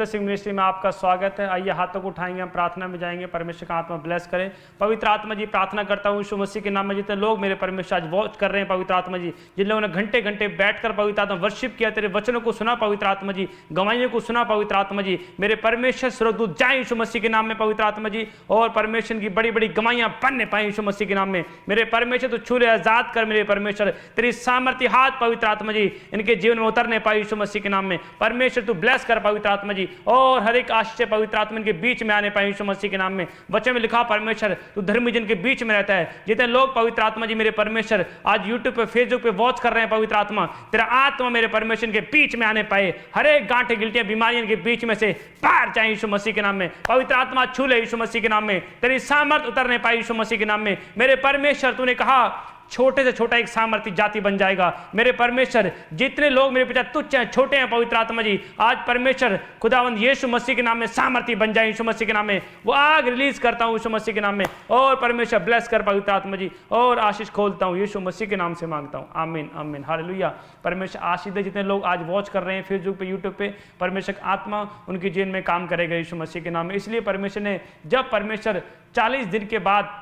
Singh ministry में आपका स्वागत है। आइए हाथों को उठाएंगे, हम प्रार्थना में जाएंगे। परमेश्वर का आत्मा ब्लेस करें। पवित्र आत्मा जी, प्रार्थना करता हूँ यीशु मसीह के नाम में जितने लोग मेरे परमेश्वर आज वॉच कर रहे हैं पवित्र आत्मा जी, जिन लोगों ने घंटे घंटे बैठकर पवित्र आत्मा वर्शिप किया, तेरे वचनों को सुना पवित्र आत्मा जी, गवाहियों को सुना पवित्र आत्मा जी, मेरे परमेश्वर स्वर्गदूत जाए यीशु मसीह के नाम में पवित्र आत्मा जी, और परमेश्वर की बड़ी बड़ी गवाहियां बनने पाए यीशु मसीह के नाम में। मेरे परमेश्वर तो छू ले, आजाद कर मेरे परमेश्वर, तेरी सामर्थ्य हाथ पवित्र आत्मा जी इनके जीवन में उतरने पाए यीशु मसीह के नाम में। परमेश्वर तू ब्लेस कर पवित्र आत्मा जी, और हर एक आश्चर्य पवित्र आत्मा इनके बीच में आने पाए यीशु मसीह के नाम में। वचन में लिखा परमेश्वर तू धर्मी जन के बीच में रहता है। जितने लोग पवित्र आत्मा जी मेरे परमेश्वर आज यूट्यूब पे फेसबुक पे वॉच कर रहे हैं पवित्र आत्मा, तेरा आत्मा मेरे परमेश्वर के बीच में आने पाए, हर एक गांठे गिल्टियां बीमारियों के बीच में से बाहर जाए यीशु मसीह के नाम में। पवित्र आत्मा छू ले यीशु मसीह के नाम में, तेरी सामर्थ उतरने पाए यीशु मसीह के नाम में। मेरे परमेश्वर तूने कहा छोटे से छोटा एक सामर्थ्य जाति बन जाएगा। मेरे परमेश्वर जितने लोग मेरे पिता तुच्छ हैं, छोटे हैं पवित्र आत्मा जी, आज परमेश्वर खुदावंद यीशु मसीह के नाम में सामर्थ्य बन जाए यीशु मसीह के नाम में। वो आग रिलीज करता हूं यीशु मसीह के नाम में, और परमेश्वर ब्लेस कर पवित्र आत्मा जी, और आशीष खोलता हूं यीशु मसीह के नाम से मांगता हूं, आमीन आमीन हालेलुया। परमेश्वर आशीष दे जितने लोग आज वॉच कर रहे हैं फेसबुक पे यूट्यूब पे, परमेश्वर आत्मा उनके जीवन में काम करेगा यीशु मसीह के नाम में। इसलिए परमेश्वर ने जब परमेश्वर 40 दिन के बाद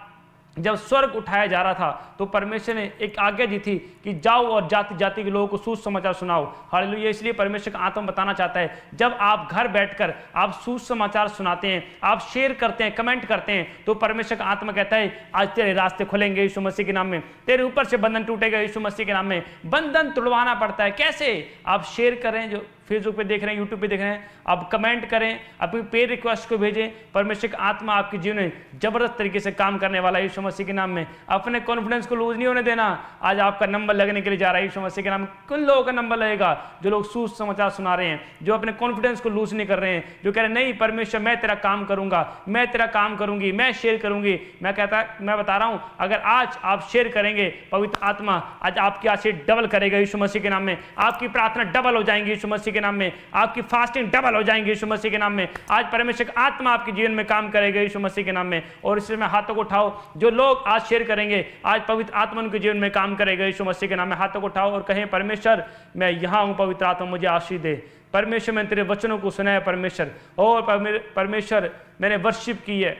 जब स्वर्ग उठाया जा रहा था तो परमेश्वर ने एक आज्ञा दी थी कि जाओ और जाति जाति के लोगों को सुसमाचार सुनाओ। हालेलुया। इसलिए परमेश्वर का आत्मा बताना चाहता है, जब आप घर बैठकर आप सुसमाचार सुनाते हैं, आप शेयर करते हैं, कमेंट करते हैं, तो परमेश्वर का आत्मा कहता है आज तेरे रास्ते खुलेंगे यीशु मसीह के नाम में, तेरे ऊपर से बंधन टूटेगा यीशु मसीह के नाम में। बंधन तोड़वाना पड़ता है। कैसे? आप शेयर करें, जो फेसबुक पे देख रहे हैं, यूट्यूब पे देख रहे हैं, आप कमेंट करें, अपनी पे रिक्वेस्ट को भेजें। परमेश्वर का आत्मा आपके जीवन में जबरदस्त तरीके से काम करने वाला है यीशु मसीह के नाम में। अपने कॉन्फिडेंस को लूज नहीं होने देना। आज आपका नंबर लगने के लिए जा रहा है यीशु मसीह के नाम में। किन लोगों का नंबर लगेगा? जो लोग सुसमाचार सुना रहे हैं, जो अपने कॉन्फिडेंस को लूज नहीं कर रहे हैं, जो कह रहे हैं नहीं परमेश्वर मैं तेरा काम करूंगा, मैं तेरा काम करूंगी, मैं शेयर करूंगी। मैं बता रहा हूं, अगर आज आप शेयर करेंगे, पवित्र आत्मा आज आपकी आशीष डबल करेगा यीशु मसीह के नाम में। आपकी प्रार्थना डबल हो जाएंगी यीशु मसीह के नाम में, आपकी फास्टिंग डबल हो जाएंगी यीशु मसीह के नाम में। आज परमेश्वर का आत्मा आपके जीवन में काम करेगा यीशु मसीह के नाम में। और इसलिए मैं हाथों को उठाओ, जो लोग आज शेयर करेंगे, आज पवित्र आत्मा उनके जीवन में काम करेगा यीशु मसीह के नाम में। हाथों को उठाओ और कहें परमेश्वर मैं यहां हूं, पवित्र आत्मा मुझे आशीष दे। परमेश्वर मैंने तेरे वचनों को सुना है परमेश्वर, और परमेश्वर मैंने वर्शिप की है,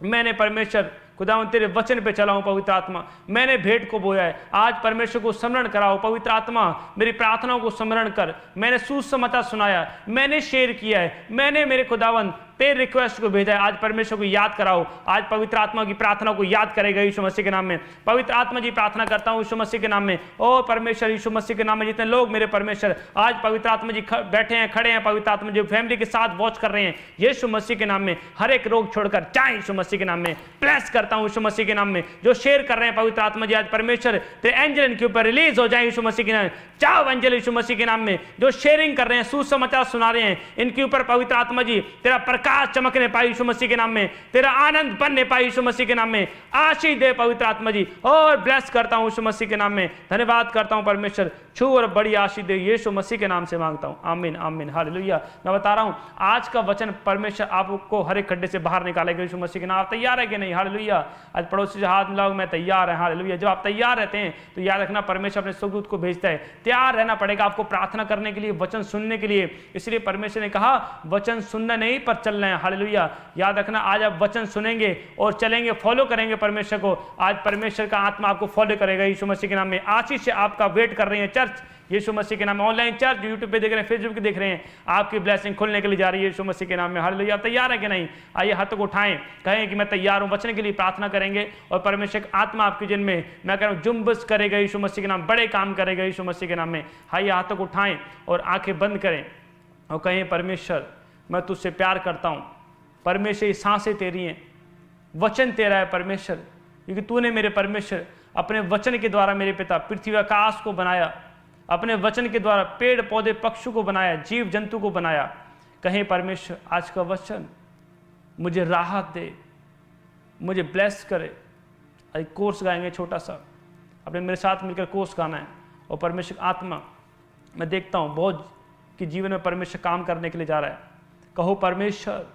मैंने परमेश्वर खुदावंद तेरे वचन पे चला हूं पवित्र आत्मा, मैंने भेंट को बोया है। आज परमेश्वर को स्मरण कराओ पवित्र आत्मा, मेरी प्रार्थनाओं को स्मरण कर। मैंने सुसमाचार सुनाया, मैंने शेयर किया है, मैंने मेरे खुदावंद पे रिक्वेस्ट को भेजा है। आज परमेश्वर को याद कराओ। आज पवित्र आत्मा की प्रार्थना को याद करेगा यीशु मसीह के नाम में। पवित्र आत्मा जी प्रार्थना करता हूं यीशु मसीह के नाम में, और परमेश्वर यीशु मसीह के नाम में जितने लोग मेरे परमेश्वर आज पवित्र आत्मा जी बैठे हैं, खड़े हैं, पवित्र आत्मा जी फैमिली के साथ वॉच कर रहे हैं, यीशु मसीह के नाम में हर एक रोग छोड़कर जाए यीशु मसीह के नाम में। ब्लेस करता हूं यीशु मसीह के नाम में। जो शेयर कर रहे हैं पवित्र आत्मा जी, आज परमेश्वर तेरे एंजल इनके ऊपर रिलीज हो जाए यीशु मसीह के नाम में। जाओ एंजल यीशु मसीह के नाम में, जो शेयरिंग कर रहे हैं, सुसमाचार सुना रहे हैं, इनके ऊपर पवित्र आत्मा जी तेरा प्रकाश चमकने पाए यीशु मसीह के नाम में, तेरा आनंद बनने पाए यीशु मसीह के नाम में। आशीष दे पवित्र आत्मा जी, और ब्लेस करता हूं यीशु मसीह के नाम में। धन्यवाद करता हूं परमेश्वर, छू और बड़ी आशीष दे यीशु मसीह के नाम से मांगता हूं, आमीन आमीन हालेलुया। मैं बता रहा हूं आज का वचन परमेश्वर आपको हर एक खड्डे से बाहर निकालेगा यीशु मसीह के नाम। आप तैयार है कि नहीं? हालेलुया। आज पड़ोसी से हाथ मिलाओ, मैं तैयार है। हालेलुया। जब आप तैयार रहते हैं तो याद रखना परमेश्वर अपने सुखदूत को भेजता है। तैयार रहना पड़ेगा आपको प्रार्थना करने के लिए, वचन सुनने के लिए। इसलिए परमेश्वर ने कहा वचन सुनना नहीं पर चलना है। हालेलुया। याद रखना आज आप वचन सुनेंगे और चलेंगे, फॉलो करेंगे परमेश्वर को। आज परमेश्वर का आत्मा आपको फॉलो करेगा यीशु मसीह के नाम में। आशीष से आपका वेट कर रही है चर्च यीशु मसीह के नाम में। ऑनलाइन चर्च यूट्यूब पे देख रहे हैं, फेसबुक पे देख रहे हैं, आपकी ब्लेसिंग खुलने के लिए जा रही है यीशु मसीह के नाम में। हालेलुया। आप तैयार है कि नहीं? आइए हाथों को उठाएं, कहें कि मैं तैयार हूं। वचन के लिए प्रार्थना करेंगे और परमेश्वर का आत्मा आपके जिन में मैं कह रहा हूं जुम्बस करेगा यीशु मसीह के नाम, बड़े काम करेगा यीशु मसीह के नाम में। आइए हाथों को उठाएं और आंखें बंद करें और कहें परमेश्वर मैं तुझसे प्यार करता हूं। परमेश्वर ये सांसें तेरी हैं, वचन तेरा है परमेश्वर, क्योंकि तूने मेरे परमेश्वर अपने वचन के द्वारा मेरे पिता पृथ्वी आकाश को बनाया, अपने वचन के द्वारा पेड़ पौधे पक्षी को बनाया, जीव जंतु को बनाया। कहें परमेश्वर आज का वचन मुझे राहत दे, मुझे ब्लेस करे। आज कोर्स गाएंगे छोटा सा, अपने मेरे साथ मिलकर कोर्स गाना है। और परमेश्वर आत्मा मैं देखता हूँ बहुत कि जीवन में परमेश्वर काम करने के लिए जा रहा है। कहो परमेश्वर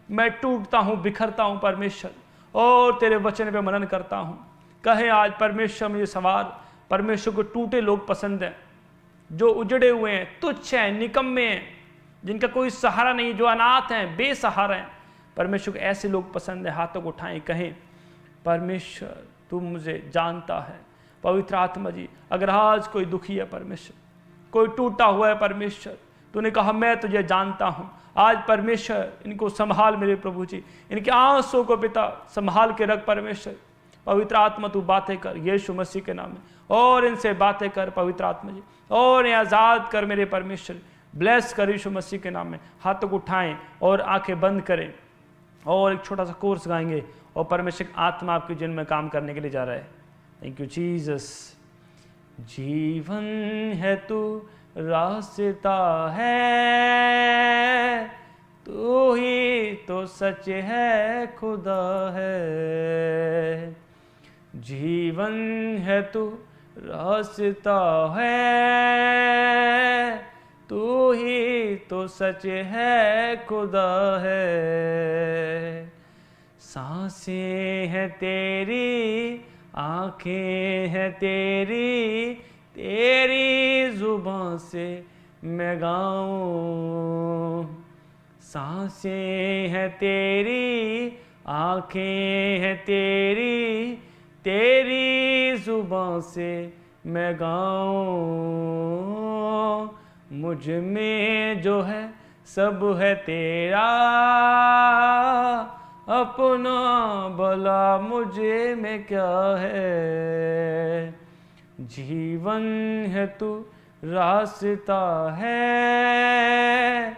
मैं टूटता हूँ, बिखरता हूँ परमेश्वर, और तेरे वचन पे मनन करता हूँ। कहे आज परमेश्वर मुझे सवार, परमेश्वर को टूटे लोग पसंद हैं, जो उजड़े हुए हैं, तुच्छ हैं, निकम्मे हैं, जिनका कोई सहारा नहीं, जो अनाथ हैं, बेसहारा हैं, परमेश्वर को ऐसे लोग पसंद है। हाथों को उठाएं, कहें परमेश्वर तू मुझे जानता है। पवित्र आत्मा जी, अगर आज कोई दुखी है परमेश्वर, कोई टूटा हुआ है परमेश्वर, तूने कहा मैं तुझे जानता हूँ, आज परमेश्वर इनको संभाल मेरे प्रभु जी, इनके आंसू को पिता संभाल के रख परमेश्वर। पवित्र आत्मा तू बातें कर यीशु मसीह के नाम में, और इनसे बातें कर पवित्र आत्मा जी, और इन्हें आज़ाद कर मेरे परमेश्वर। ब्लेस कर यीशु मसीह के नाम में। हाथों को उठाएं और आंखें बंद करें, और एक छोटा सा कोर्स गाएंगे, और परमेश्वर की आत्मा आपके जीवन में काम करने के लिए जा रहा है। Thank you Jesus. जीवन है तू रास्ता है, तू ही तो सच है खुदा है। जीवन है तू रास्ता है, तू ही तो सच है खुदा है। सांसें हैं तेरी, आंखें हैं तेरी, तेरी जुबान से मैं गाऊं। सांसें हैं तेरी, आंखें हैं तेरी, तेरी जुबान से मैं गाऊं। मुझ में जो है सब है तेरा, अपना भला मुझे में क्या है। जीवन है तू रास्ता है,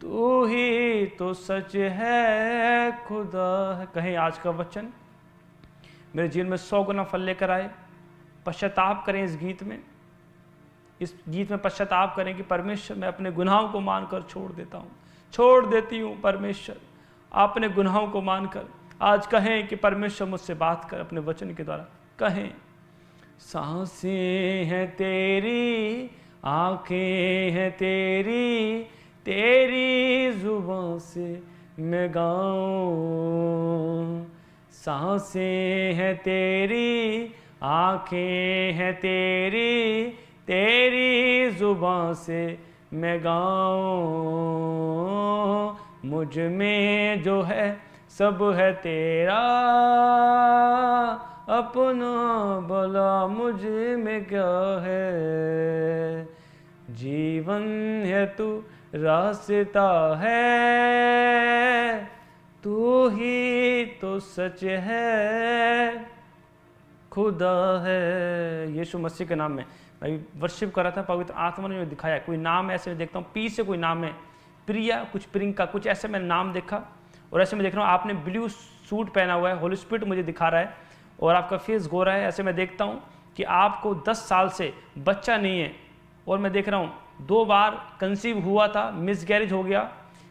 तू ही तो सच है खुदा है। कहीं आज का वचन मेरे जीवन में 100 गुना फल लेकर आए। पश्चाताप करें इस गीत में, इस गीत में पश्चाताप करें कि परमेश्वर मैं अपने गुनाहों को मानकर छोड़ देता हूँ, छोड़ देती हूँ। परमेश्वर अपने गुनाहों को मानकर आज कहें कि परमेश्वर मुझसे बात कर अपने वचन के द्वारा। कहें सांसें हैं तेरी, आंखें हैं तेरी, तेरी जुबान से मैं गाऊं। सांसें हैं तेरी, आंखें हैं तेरी, तेरी जुबान से मैं गाऊं। मुझ में जो है सब है तेरा, अपना भला मुझ में क्या है। जीवन है तू रास्ता है, तू ही तो सच है खुदा है। यीशु मसीह के नाम में मैं वर्शिप कर रहा था, पवित्र आत्मा ने मुझे दिखाया कोई नाम ऐसे देखता हूँ, पी से कोई नाम है, प्रिया, कुछ प्रियंका, कुछ ऐसे मैंने नाम देखा। और ऐसे मैं देख रहा हूँ आपने ब्लू सूट पहना हुआ है, होली स्पिरिट मुझे दिखा रहा है, और आपका फेस गोरा है। ऐसे मैं देखता हूँ कि आपको 10 साल से बच्चा नहीं है, और मैं देख रहा हूँ 2 बार कंसीव हुआ था, मिसगैरेज हो गया।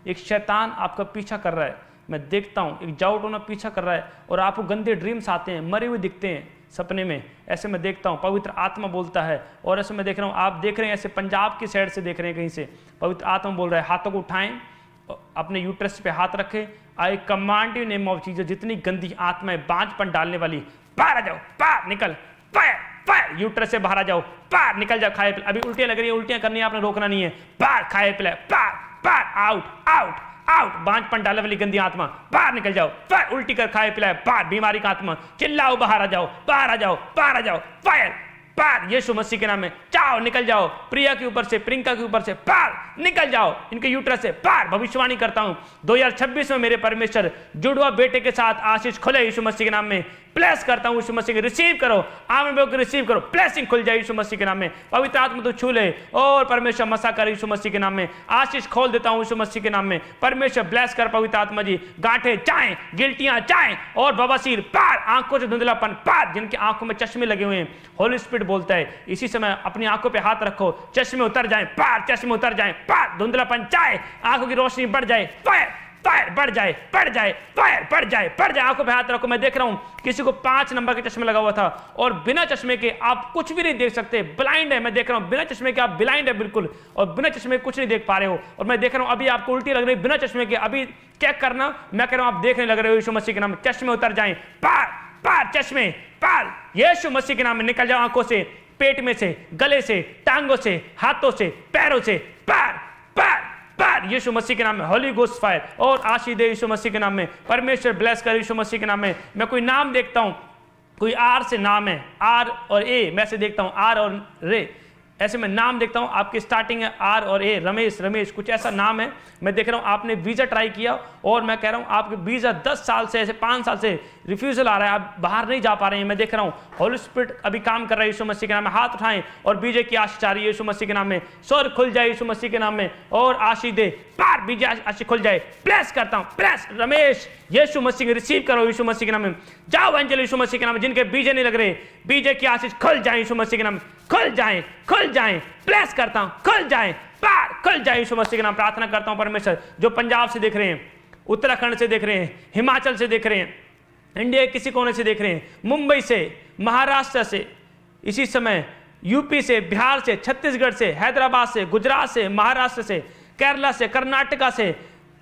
एक शैतान आपका पीछा कर रहा है, मैं देखता हूँ एक जाउट होना पीछा कर रहा है, और आपको गंदे ड्रीम्स आते हैं, मरे हुए दिखते हैं सपने में। ऐसे मैं देखता हूँ, पवित्र आत्मा बोलता है। और ऐसे मैं देख रहा हूँ, आप देख रहे हैं ऐसे पंजाब की साइड से देख रहे हैं कहीं से, पवित्र आत्मा बोल रहा है हाथों को उठाएं, अपने यूट्रस पे हाथ रखें। आई command you name of Jesus, जितनी गंदी आत्मा है बांझपन डालने वाली, बाहर आ जाओ, बाहर निकल, फायर फायर, यूट्रस से बाहर आ जाओ, बाहर निकल जाओ। खाए पिलाए, अभी उल्टियां लग रही है, उल्टियां करनी है, आपने रोकना नहीं है। बाहर खाए पिलाए, बाहर बाहर, आउट आउट आउट, बांझपन डालने वाली गंदी आत्मा बाहर निकल जाओ। फायर, उल्टी कर खाए पिलाए, बाहर बीमारी का आत्मा, चिल्लाओ बाहर आ जाओ, बाहर आ जाओ, बाहर आ जाओ। फायर बाहर यीशु मसीह के नाम में, जाओ निकल जाओ। प्रिया के ऊपर से, प्रियंका के ऊपर से बाहर निकल जाओ, इनके यूट्रस से बाहर। भविष्यवाणी करता हूं 2026 में मेरे परमेश्वर जुड़वा बेटे के साथ आशीष खुले यीशु मसीह के नाम में। ब्लेस करता हूं यीशु मसीह के, रिसीव करो, आमीन को रिसीव करो, ब्लेसिंग खुल जाए यीशु मसीह के नाम में। पवित्र आत्मा तो छू ले, और परमेश्वर मसा कर यीशु मसीह के नाम में। आशीष खोल देता हूं यीशु मसीह के नाम में। परमेश्वर ब्लेस कर पवित्र आत्मा जी। गांठें जाएं, गिल्टियां जाएं, और बवासीर बाहर, आंखों से धुंधलापन बाहर, जिनकी आंखों में चश्मे लगे हुए हैं, होली स्पिरिट बोलता है इसी समय अपनी आंखों पे हाथ रखो, चश्मे उतर जाएं बाहर, चश्मे उतर जाएं बाहर, धुंधलापन जाए, आंखों की रोशनी बढ़ जाए, फायर फायर बढ़ जाए, बढ़ जाए, फायर बढ़ जाए, बढ़ जाए। आंखों पे हाथ रखो। मैं देख रहा हूं किसी को 5 नंबर के चश्मे लगा हुआ था, और बिना चश्मे के आप कुछ भी नहीं देख सकते, ब्लाइंड है। मैं देख रहा हूं बिना चश्मे के आप ब्लाइंड है बिल्कुल, और बिना चश्मे के कुछ नहीं देख पा रहे हो। और मैं देख रहा हूं अभी आपको उल्टी लग रही है बिना चश्मे के, अभी चेक करना, मैं कह रहा हूं आप देखने लग रहे हो यीशु मसीह के नाम में। चश्मे उतर जाएं बाहर, बाहर चश्मे बाहर, यीशु मसीह के नाम में निकल जाओ। आंखों से, पेट में से, गले से, टांगों से, हाथों से, पैरों से बाहर, बाहर बाहर, फायर यीशु मसीह के नाम में, होली गोस्ट फायर, और आशीष दे यीशु मसीह के नाम में, परमेश्वर ब्लेस कर यीशु मसीह के नाम में। मैं कोई नाम देखता हूं, कोई आर से नाम है, आर और ए, मैं से देखता हूं आर और रे, ऐसे मैं नाम देखता हूं, आपकी स्टार्टिंग है आर और ए, रमेश कुछ ऐसा नाम है। मैं देख रहा हूं आपने वीजा ट्राई किया और मैं कह रहा हूं आपके वीजा 10 साल से, ऐसे 5 साल से रिफ्यूजल आ रहा है, आप बाहर नहीं जा पा रहे हैं। मैं देख रहा हूं होली स्पिरिट अभी काम कर रहा है यीशु मसीह के नाम में। हाथ उठाएं और वीजे की आशीष आ रही है यीशु मसीह के नाम में। स्वर खुल जाए यीशु मसीह के नाम में और आशीष दे, पार वीजे आशीष खुल जाए। प्लेस करता हूं, प्लेस रमेश यीशु मसीह के रिसीव करो यीशु मसीह के नाम में। जाओ एंजल यीशु मसीह के नाम में, जिनके बीजे नहीं लग रहे, बीजे की आशीष खुल जाए यीशु मसीह के नाम में, खुल जाएं, प्लेस करता हूं, खुल जाएं, पार खुल जाए यीशु मसीह के नाम। प्रार्थना करता हूं परमेश्वर, जो पंजाब से देख रहे हैं, उत्तराखंड से देख रहे हैं, हिमाचल से देख रहे हैं, इंडिया के किसी कोने से देख रहे हैं, मुंबई से, महाराष्ट्र से, इसी समय यूपी से, बिहार से, छत्तीसगढ़ से, हैदराबाद से, गुजरात से, महाराष्ट्र से, केरला से, कर्नाटका से,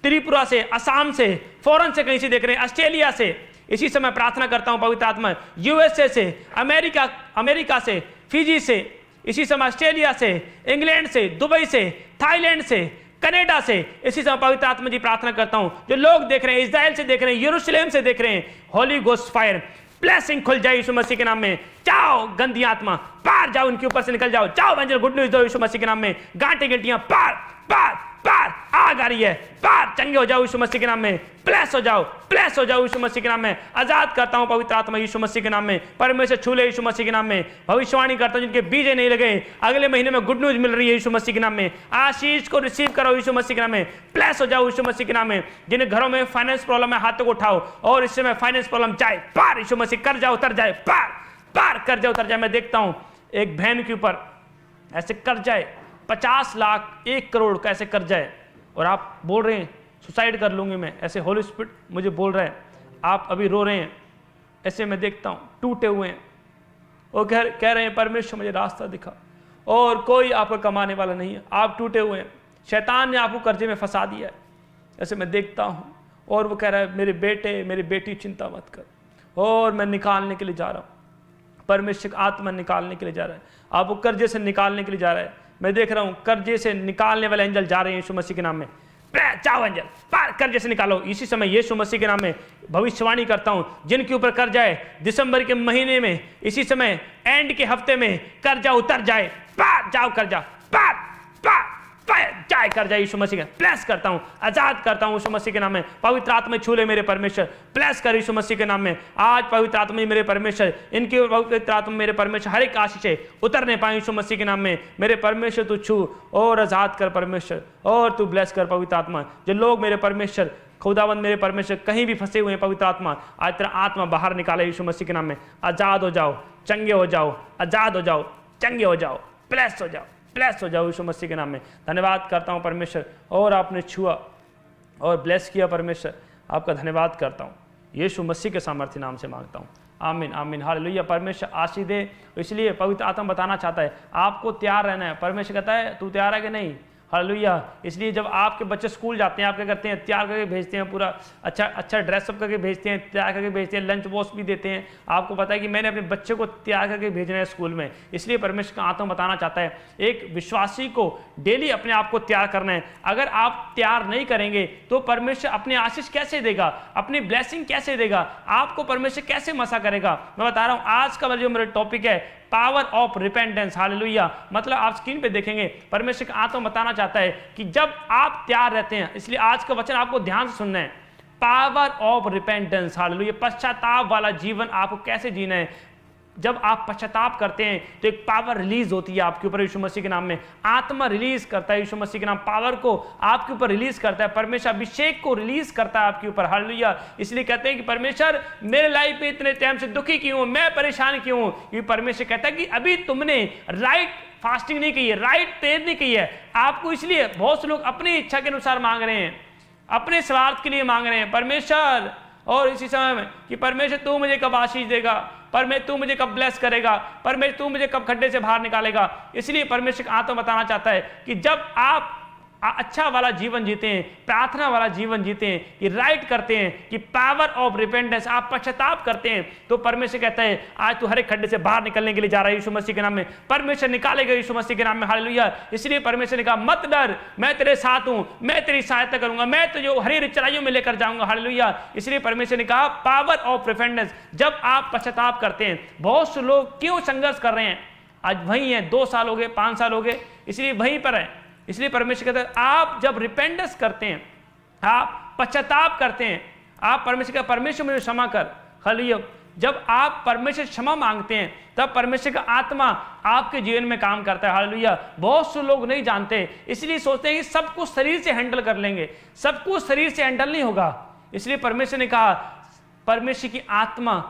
त्रिपुरा से, असम से, फॉरेन से कहीं से देख रहे हैं, ऑस्ट्रेलिया से। इसी समय प्रार्थना करता हूं पवित्र आत्मा, यूएसए से, अमेरिका से, फिजी से, इसी समय ऑस्ट्रेलिया से, इंग्लैंड से, दुबई से, थाईलैंड से, कनाडा से, इसी समय पवित्र आत्मा जी प्रार्थना करता हूं, जो लोग देख रहे हैं, इजराइल से देख रहे हैं, यरूशलेम से देख रहे हैं, होली गोस्ट फायर ब्लेसिंग खुल जाए यीशु मसीह के नाम में। जाओ गंदी आत्मा, पार जाओ, इनके ऊपर से निकल जाओ, जाओ एंजल गुड न्यूज़ दो यीशु मसीह के नाम में। गांठें गिल्टियां पार पार पार आग आ रही है, पार चंगे हो जाओ यीशु मसीह के नाम में। प्लेस हो जाओ यीशु मसीह के नाम में। आजाद करता हूं पवित्र आत्मा यीशु मसीह के नाम में। परमेश्वर छू ले यीशु मसीह के नाम में। भविष्यवाणी करता हूं, जिनके बीजे नहीं लगे, अगले महीने में गुड न्यूज मिल रही है यीशु मसीह के नाम में। आशीष को रिसीव करो यीशु मसीह के नाम में। प्लेस हो जाओ यीशु मसीह के नाम में। जिन्हें घरों में फाइनेंस प्रॉब्लम है, हाथों को उठाओ और इस समय फाइनेंस प्रॉब्लम जाए, पार यीशु मसीह कर जाओ, उतर जाए, पार पार कर जाओ, उतर जाए। मैं देखता हूं एक बहन के ऊपर ऐसे कर जाए 50 लाख 1 करोड़ का ऐसे कर जाए, और आप बोल रहे हैं सुसाइड कर लूंगी मैं, ऐसे होली स्पिरिट मुझे बोल रहा है, आप अभी रो रहे हैं। ऐसे मैं देखता हूं टूटे हुए हैं और कह रहे हैं परमेश्वर मुझे रास्ता दिखा, और कोई आपका कमाने वाला नहीं है, आप टूटे हुए हैं, शैतान ने आपको कर्जे में फंसा दिया है। ऐसे मैं देखता हूं और वो कह रहा है मेरे बेटे मेरी बेटी चिंता मत कर, और मैं निकालने के लिए जा रहा हूं। परमेश्वर आत्मा निकालने के लिए जा रहा है, आपको कर्जे से निकालने के लिए जा रहा है। मैं देख रहा हूं कर्जे से निकालने वाले एंजल जा रहे हैं यीशु मसीह के नाम में। जाओ एंजल, पार कर्जे से निकालो इसी समय यीशु मसीह के नाम में। भविष्यवाणी करता हूं, जिनके ऊपर कर जाए दिसंबर के महीने में, इसी समय एंड के हफ्ते में कर्जा उतर जाए, पार जाओ कर्जा, पार पार जाए कर जाए यीशु मसीह का। प्लेस करता हूं, आजाद करता हूं यीशु मसीह के नाम में। पवित्र आत्मा छू ले मेरे परमेश्वर, प्लेस कर यीशु मसीह के नाम में। आज पवित्र आत्मा मेरे परमेश्वर, इनके पवित्र आत्मा मेरे परमेश्वर हर एक आशीष से उतरने पाए यीशु मसीह के नाम में। मेरे परमेश्वर तू छू और आजाद कर परमेश्वर, और तू ब्लेस कर पवित्र आत्मा। जो लोग मेरे परमेश्वर खुदावंद मेरे परमेश्वर कहीं भी फंसे हुए हैं, पवित्र आत्मा आज तेरा आत्मा बाहर निकाले यीशु मसीह के नाम में। आजाद हो जाओ, चंगे हो जाओ, आजाद हो जाओ, चंगे हो जाओ, प्लेस हो जाओ, ब्लेस हो जाओ यीशु मसीह के नाम में। धन्यवाद करता हूं परमेश्वर, और आपने छुआ और ब्लेस किया परमेश्वर, आपका धन्यवाद करता हूं। यीशु मसीह के सामर्थ्य नाम से मांगता हूं, आमीन आमीन हालेलुया। परमेश्वर आशीष दे। इसलिए पवित्र आत्मा बताना चाहता है आपको तैयार रहना है। परमेश्वर कहता है तू तैयार है कि नहीं, हालेलुया। इसलिए जब आपके बच्चे स्कूल जाते हैं, आप क्या करते हैं, तैयार करके भेजते हैं, पूरा अच्छा ड्रेसअप करके भेजते हैं, तैयार करके भेजते हैं, लंच बॉक्स भी देते हैं। आपको पता है कि मैंने अपने बच्चे को तैयार करके भेजना है स्कूल में। इसलिए परमेश्वर का आत्मा बताना चाहता है एक विश्वासी को डेली अपने आप को तैयार करना है। अगर आप तैयार नहीं करेंगे तो परमेश्वर अपने आशीष कैसे देगा, अपनी ब्लेसिंग कैसे देगा, आपको परमेश्वर कैसे मसा करेगा। मैं बता रहा हूँ आज का जो मेरा टॉपिक है पावर ऑफ रिपेंटेंस, हालेलुया। मतलब आप स्क्रीन पे देखेंगे परमेश्वर का आत्मा बताना चाहता है कि जब आप तैयार रहते हैं, इसलिए आज का वचन आपको ध्यान से सुनना है। Power of repentance, hallelujah. पश्चाताप वाला जीवन आपको कैसे जीना है। जब आप पश्चाताप करते हैं तो एक पावर रिलीज होती है आपके ऊपर यीशु मसीह के नाम में। आत्मा रिलीज करता है यीशु मसीह के नाम, पावर को आपके ऊपर रिलीज करता है। परमेश्वर अभिषेक को रिलीज करता है आपके ऊपर, हालेलुया। इसलिए कहते हैं कि परमेश्वर मेरे लाइफ में इतने टाइम से दुखी क्यों हूं, मैं परेशान क्यों हूं। ये परमेश्वर कहता है कि अभी तुमने राइट फास्टिंग नहीं की है, राइट प्रेयर नहीं की है। आपको इसलिए बहुत से लोग अपनी इच्छा के अनुसार मांग रहे हैं, अपने स्वार्थ के लिए मांग रहे हैं परमेश्वर। और इसी समय में कि परमेश्वर तू मुझे कब आशीष देगा, परमेश्वर तू मुझे कब ब्लेस करेगा, परमेश्वर तू मुझे कब खड्डे से बाहर निकालेगा। इसलिए परमेश्वर का आत्मा बताना चाहता है कि जब आप अच्छा वाला जीवन जीते हैं, प्रार्थना वाला जीवन जीते हैं, कि राइट करते हैं, कि पावर ऑफ रिपेंटेंस, आप पश्चाताप करते हैं, तो परमेश्वर कहता है आज तू हर एक खड्डे से बाहर निकलने के लिए जा रहा है यीशु मसीह के नाम में। परमेश्वर निकालेगा यीशु मसीह के नाम में, हालेलुया। इसलिए परमेश्वर ने कहा मत डर, मैं तेरे साथ हूं, मैं तेरी सहायता करूंगा, मैं तुझे हरी हरी चराइयों में लेकर जाऊंगा, हालेलुया। इसलिए परमेश्वर ने कहा पावर ऑफ रिपेंटेंस, जब आप पश्चाताप करते हैं। बहुत से लोग क्यों संघर्ष कर रहे हैं, आज वही है, 2 साल हो गए, 5 साल हो गए, इसलिए वहीं पर है। इसलिए परमेश्वर कहता है आप जब रिपेंटेंस करते हैं, आप पश्चाताप करते हैं, आप परमेश्वर का परमेश्वर मुझे क्षमा कर, हालेलुया। जब आप परमेश्वर क्षमा मांगते हैं तब परमेश्वर का आत्मा आपके जीवन में काम करता है, हालेलुया। बहुत से लोग नहीं जानते, इसलिए सोचते हैं कि सब कुछ शरीर से हैंडल कर लेंगे, सब कुछ शरीर से हैंडल नहीं होगा। इसलिए परमेश्वर ने कहा परमेश्वर की आत्मा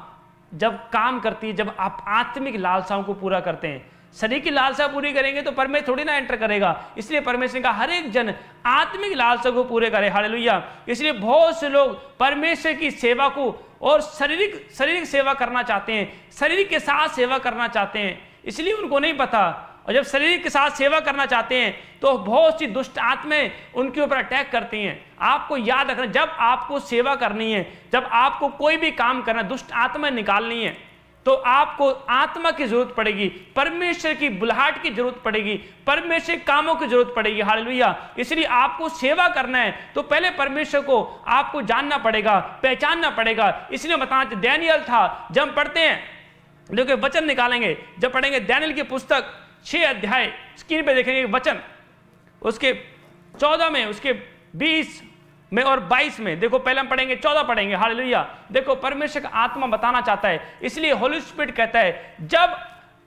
जब काम करती है, जब आप आत्मिक लालसाओं को पूरा करते हैं, शरीर की लालसा पूरी करेंगे तो परमेश्वर थोड़ी ना एंटर करेगा। इसलिए परमेश्वर का हर एक जन आत्मिक लालसा को पूरे करे, हालेलुया। इसलिए बहुत से लोग परमेश्वर की सेवा को और शारीरिक सेवा करना चाहते हैं, शरीर के साथ सेवा करना चाहते हैं, इसलिए उनको नहीं पता। और जब शरीर के साथ सेवा करना चाहते हैं तो बहुत सी दुष्ट आत्माएं उनके ऊपर अटैक करती हैं। आपको याद रखना, जब आपको सेवा करनी है, जब आपको कोई भी काम करना, दुष्ट आत्माएं निकालनी है, तो आपको आत्मा की जरूरत पड़ेगी, परमेश्वर की बुलाहट की जरूरत पड़ेगी, परमेश्वर के कामों की जरूरत पड़ेगी, हालेलुया। इसलिए आपको सेवा करना है तो पहले परमेश्वर को आपको जानना पड़ेगा, पहचानना पड़ेगा। इसलिए बताना, दानियल था, जब पढ़ते हैं, देखिए वचन निकालेंगे, जब पढ़ेंगे दानियल की पुस्तक 6 अध्याय, स्क्रीन पे देखेंगे वचन, उसके 14 में, उसके 20 में और 22 में। देखो पहले हम पढ़ेंगे, 14 पढ़ेंगे, हालेलुया। देखो परमेश्वर का आत्मा बताना चाहता है, इसलिए होली स्पिरिट कहता है जब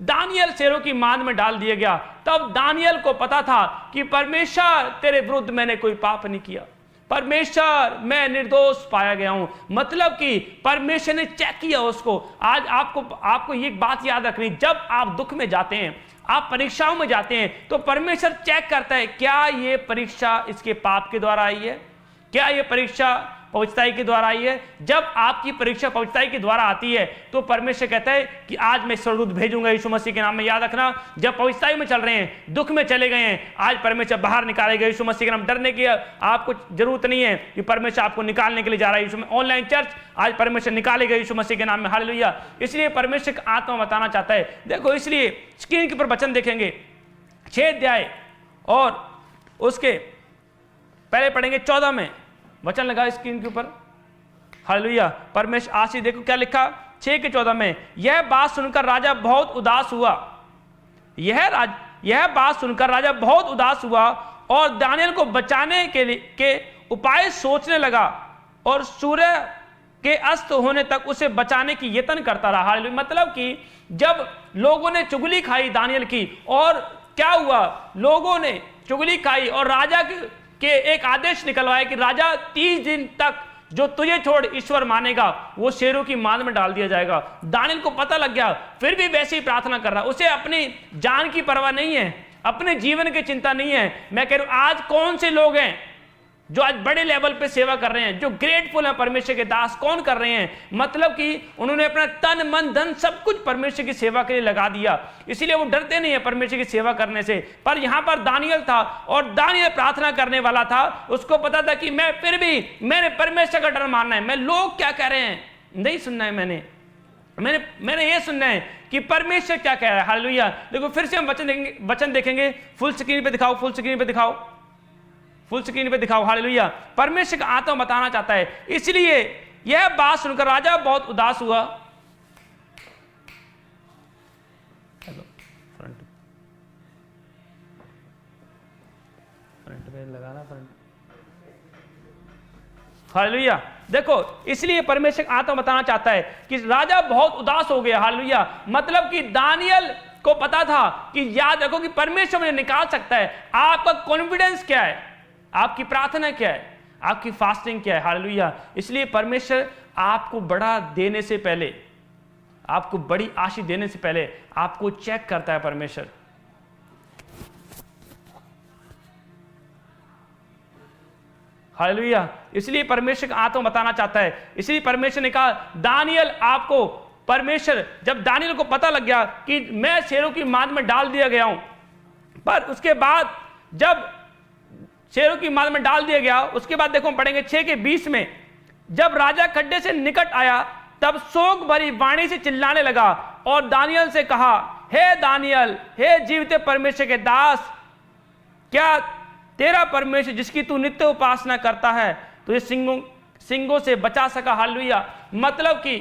दानियल शेरों की मांद में डाल दिया गया तब दानियल को पता था कि परमेश्वर तेरे विरुद्ध मैंने कोई पाप नहीं किया, परमेश्वर मैं निर्दोष पाया गया हूं। मतलब कि परमेश्वर ने चेक किया उसको। आज आपको ये बात याद रखनी, जब आप दुख में जाते हैं, आप परीक्षाओं में जाते हैं, तो परमेश्वर चेक करता है क्या ये परीक्षा इसके पाप के द्वारा आई है, क्या ये परीक्षा पवित्रताई के द्वारा आई है। जब आपकी परीक्षा पवित्रताई के द्वारा आती है तो परमेश्वर कहता है कि आज मैं स्वर्गदूत भेजूंगा यीशु मसीह के नाम में। याद रखना, जब पवित्रताई में चल रहे हैं, दुख में चले गए हैं, आज परमेश्वर बाहर निकालेगा यीशु मसीह के नाम। डरने की आपको जरूरत नहीं है कि परमेश्वर आपको निकालने के लिए जा रहा है। यीशु ऑनलाइन चर्च आज परमेश्वर निकालेगा यीशु मसीह के नाम में, हालेलुया। इसलिए परमेश्वर का आत्मा बताना चाहता है। देखो इसलिए स्क्रीन के ऊपर वचन देखेंगे, 6 अध्याय और उसके पहले पढ़ेंगे 14 में वचन लगा स्क्रीन के ऊपर, हालेलुया। परमेश्वर आशीष, देखो क्या लिखा 6 के 14 में, यह बात सुनकर राजा बहुत उदास हुआ, यह बात सुनकर राजा बहुत उदास हुआ और दानियल को बचाने के उपाय सोचने लगा और सूर्य के अस्त होने तक उसे बचाने की यत्न करता रहा, हालेलुया। मतलब कि जब लोगों ने चुगली खाई दानियल की, और क्या हुआ, लोगों ने चुगली खाई और राजा के एक आदेश निकलवाया कि राजा 30 दिन तक जो तुझे छोड़ ईश्वर मानेगा वो शेरों की मांद में डाल दिया जाएगा। दानियल को पता लग गया, फिर भी वैसे ही प्रार्थना कर रहा, उसे अपनी जान की परवाह नहीं है, अपने जीवन की चिंता नहीं है। मैं कह रहा हूं आज कौन से लोग हैं जो आज बड़े लेवल पे सेवा कर रहे हैं, जो ग्रेटफुल है परमेश्वर के दास, कौन कर रहे हैं, मतलब कि उन्होंने अपना तन मन धन सब कुछ परमेश्वर की सेवा के लिए लगा दिया, इसीलिए वो डरते नहीं है परमेश्वर की सेवा करने से। पर यहां पर दानियल था और दानियल प्रार्थना करने वाला था, उसको पता था कि मैं फिर भी मैंने परमेश्वर का डर मानना है, मैं लोग क्या कह रहे हैं नहीं सुनना है, मैंने ये सुनना है कि परमेश्वर क्या कह रहा है, हालेलुया। देखो फिर से हम वचन देखेंगे, फुल स्क्रीन पे दिखाओ, फुल स्क्रीन पे दिखाओ, हालेलुया। परमेश्वर का आत्मा बताना चाहता है, इसलिए यह बात सुनकर राजा बहुत उदास हुआ। फ्रंट पे लगाना, हालेलुया। देखो इसलिए परमेश्वर का आत्मा बताना चाहता है कि राजा बहुत उदास हो गया, हालेलुया। मतलब कि दानियल को पता था कि याद रखो कि परमेश्वर मुझे निकाल सकता है। आपका कॉन्फिडेंस क्या है, आपकी प्रार्थना क्या है, आपकी फास्टिंग क्या है, हालेलुया। इसलिए परमेश्वर आपको बड़ा देने से पहले, आपको बड़ी आशीष देने से पहले आपको चेक करता है परमेश्वर। हालेलुया। इसलिए परमेश्वर का आत्मा बताना चाहता है, इसलिए परमेश्वर ने कहा दानियल आपको, परमेश्वर जब दानियल को पता लग गया कि मैं शेरों की मांद में डाल दिया गया हूं, पर उसके बाद जब शेरों की मांद में डाल दिया गया। उसके बाद देखो पढ़ेंगे 6 के 20 में, जब राजा खड्डे से निकट आया तब शोक भरी वाणी से चिल्लाने लगा और दानियल से कहा, हे दानियल, हे जीवित परमेश्वर के दास, क्या तेरा परमेश्वर जिसकी तू नित्य उपासना करता है तुझे सिंगों से बचा सका? हालेलुया। मतलब कि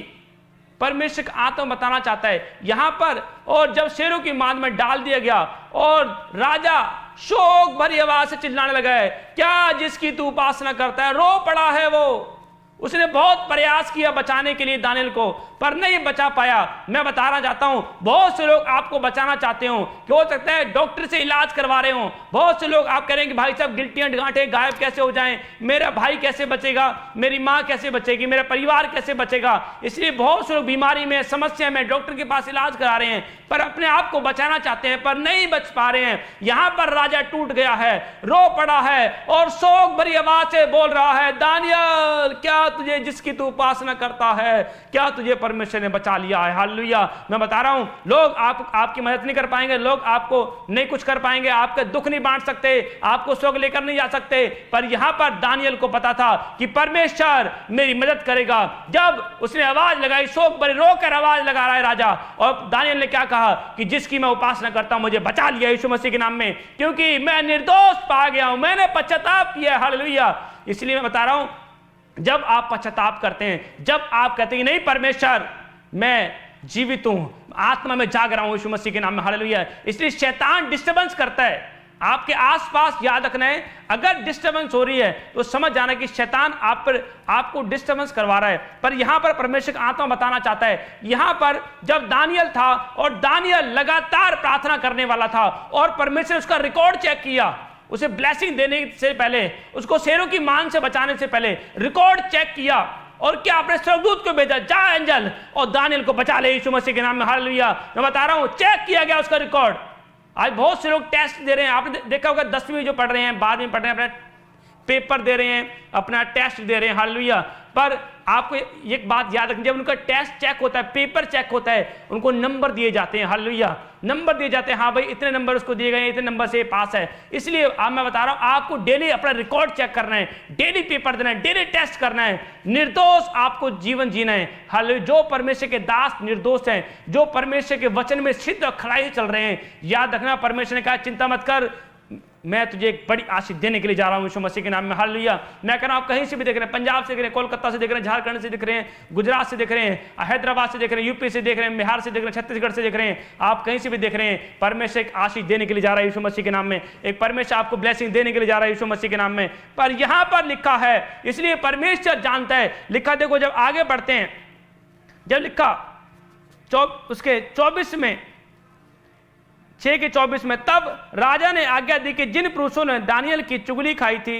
परमेश्वर का आत्मा बताना चाहता है यहां पर। और जब शेरों की मांद में डाल दिया गया और राजा शोक भरी आवाज से चिल्लाने लगा है, क्या जिसकी तू उपासना करता है? रो पड़ा है वो। उसने बहुत प्रयास किया बचाने के लिए दानियल को, पर नहीं बचा पाया। मैं बताना चाहता हूं, बहुत से लोग आपको बचाना चाहते हो कि हो सकता है डॉक्टर से इलाज करवा रहे हो। बहुत से लोग आप कह रहे हैं कि भाई साहब गिल्टियां गांठे गायब कैसे हो जाएं, मेरा भाई कैसे बचेगा, मेरी मां कैसे बचेगी, मेरा परिवार कैसे बचेगा। इसलिए बहुत से लोग बीमारी में, समस्या में डॉक्टर के पास इलाज करा रहे हैं, पर अपने आप को बचाना चाहते हैं पर नहीं बच पा रहे हैं। यहां पर राजा टूट गया है, रो पड़ा है और शोक भरी आवाज से बोल रहा है, दानियल, क्या तुझे जिसकी तू उपासना करता है, क्या तुझे परमेश्वर ने बचा लिया है? हालेलुया। मैं बता रहा हूं, लोग आपकी मदद नहीं कर पाएंगे, लोग आपको नहीं कुछ कर पाएंगे, आपका दुख नहीं बांट सकते, आपको सुख लेकर नहीं जा सकते, पर यहां पर दानियल को पता था कि परमेश्वर मेरी मदद करेगा। जब उसने आवाज लगाई, शोक भरे रोकर आवाज लगा रहा है राजा, और दानियल ने क्या कहा कि जिसकी मैं उपासना करता हूं मुझे बचा लिया यीशु मसीह के नाम में, क्योंकि मैं निर्दोष पा गया हूं, मैंने पश्चाताप किया। हालेलुया। इसलिए मैं बता रहा हूं, जब आप पश्चाताप करते हैं, जब आप कहते हैं नहीं परमेश्वर मैं जीवित हूं, आत्मा में जाग रहा हूं यीशु मसीह के नाम में, हालेलुया। इसलिए शैतान डिस्टर्बेंस करता है आपके आसपास। याद रखना है, अगर डिस्टर्बेंस हो रही है तो समझ जाना कि शैतान आपको डिस्टर्बेंस करवा रहा है। पर यहां पर परमेश्वर का आत्मा बताना चाहता है, यहां पर जब दानियल था और दानियल लगातार प्रार्थना करने वाला था और परमेश्वर ने उसका रिकॉर्ड चेक किया, उसे ब्लेसिंग देने से पहले, उसको शेरों की मांग से बचाने से पहले रिकॉर्ड चेक किया और क्या अपने स्वर्गदूत को भेजा, जा एंजल और दानियल को बचा ले यीशु मसीह के नाम में। हालेलुया। मैं बता रहा हूं, चेक किया गया उसका रिकॉर्ड। आज बहुत से लोग टेस्ट दे रहे हैं, आपने देखा होगा 10वीं जो पढ़ रहे हैं, 12वीं पढ़ रहे हैं, अपना पेपर दे रहे हैं, अपना टेस्ट दे रहे हैं। हालेलुया। पर आपको एक बात याद रखनी, जब उनका टेस्ट चेक होता है, पेपर चेक होता है, उनको नंबर दिए जाते हैं। हालेलुया। नंबर दिए जाते हैं, हाँ भाई इतने नंबर उसको दिए गए, इतने नंबर से पास है। इसलिए अब मैं बता रहा हूं, आपको डेली अपना रिकॉर्ड चेक करना है, डेली पेपर देना है, डेली टेस्ट करना है। निर्दोष आपको जीवन जीना है। हालेलुया। जो परमेश्वर के दास निर्दोष हैं, जो परमेश्वर के वचन में सिद्ध और खड़ाई से चल रहे हैं, याद रखना परमेश्वर ने कहा चिंता मत कर, मैं तुझे एक बड़ी आशीष देने के लिए जा रहा हूं यीशु मसीह के नाम में। हालेलुया। मैं कह रहा हूं, आप कहीं से भी देख रहे हैं, पंजाब से देख रहे हैं, कोलकाता से देख रहे हैं, झारखंड से देख रहे हैं, गुजरात से देख रहे हैं, हैदराबाद से देख रहे हैं, यूपी से देख रहे हैं, बिहार से देख रहे हैं, छत्तीसगढ़ से देख रहे हैं, आप कहीं से भी देख रहे हैं, परमेश्वर एक आशीष देने के लिए जा रहा है यीशु मसीह के नाम में। एक परमेश्वर आपको ब्लेसिंग देने के लिए जा रहा है यीशु मसीह के नाम में। पर यहां पर लिखा है, इसलिए परमेश्वर जानता है, लिखा देखो जब आगे बढ़ते हैं, जब लिखा उसके 24 में 6 के 24 में, तब राजा ने आज्ञा दी कि जिन पुरुषों ने दानियल की चुगली खाई थी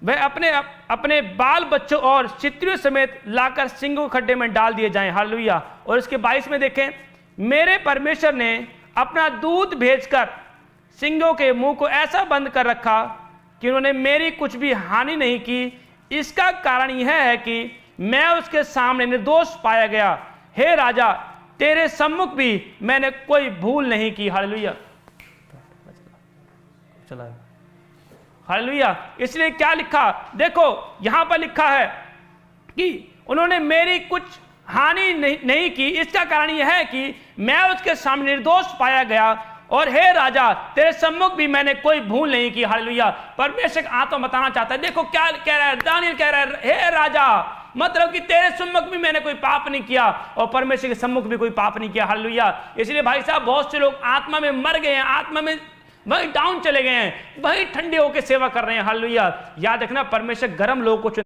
वह अपने बाल बच्चों और चित्रियों समेत लाकर सिंगों खड्डे में डाल दिए जाएं। हालेलुया। और इसके 22 में देखें, मेरे परमेश्वर ने अपना दूत भेजकर सिंगों के मुंह को ऐसा बंद कर रखा कि उन्होंने मेरी कुछ भी हानि नहीं की। इसका कारण यह है कि मैं उसके सामने निर्दोष पाया गया। हे राजा, तेरे सम्मुख भी मैंने कोई भूल नहीं की। हालेलुया। चला हालेलुया। इसलिए क्या लिखा, देखो यहां पर लिखा है कि उन्होंने मेरी कुछ हानि नहीं की। इसका कारण यह है कि मैं उसके सामने निर्दोष पाया गया, और हे राजा, तेरे सम्मुख भी मैंने कोई भूल नहीं की। हालेलुया। परमेश्वर आत्मा बताना चाहता है, देखो क्या कह रहा है दानियल, कह रहा है हे राजा, मतलब कि तेरे सम्मुख भी मैंने कोई पाप नहीं किया और परमेश्वर के सम्मुख भी कोई पाप नहीं किया। हालेलुया। इसलिए भाई साहब, बहुत से लोग आत्मा में मर गए हैं, आत्मा में वही डाउन चले गए हैं, वही ठंडे होकर सेवा कर रहे हैं। हालेलुया। याद रखना, परमेश्वर गर्म लोगों को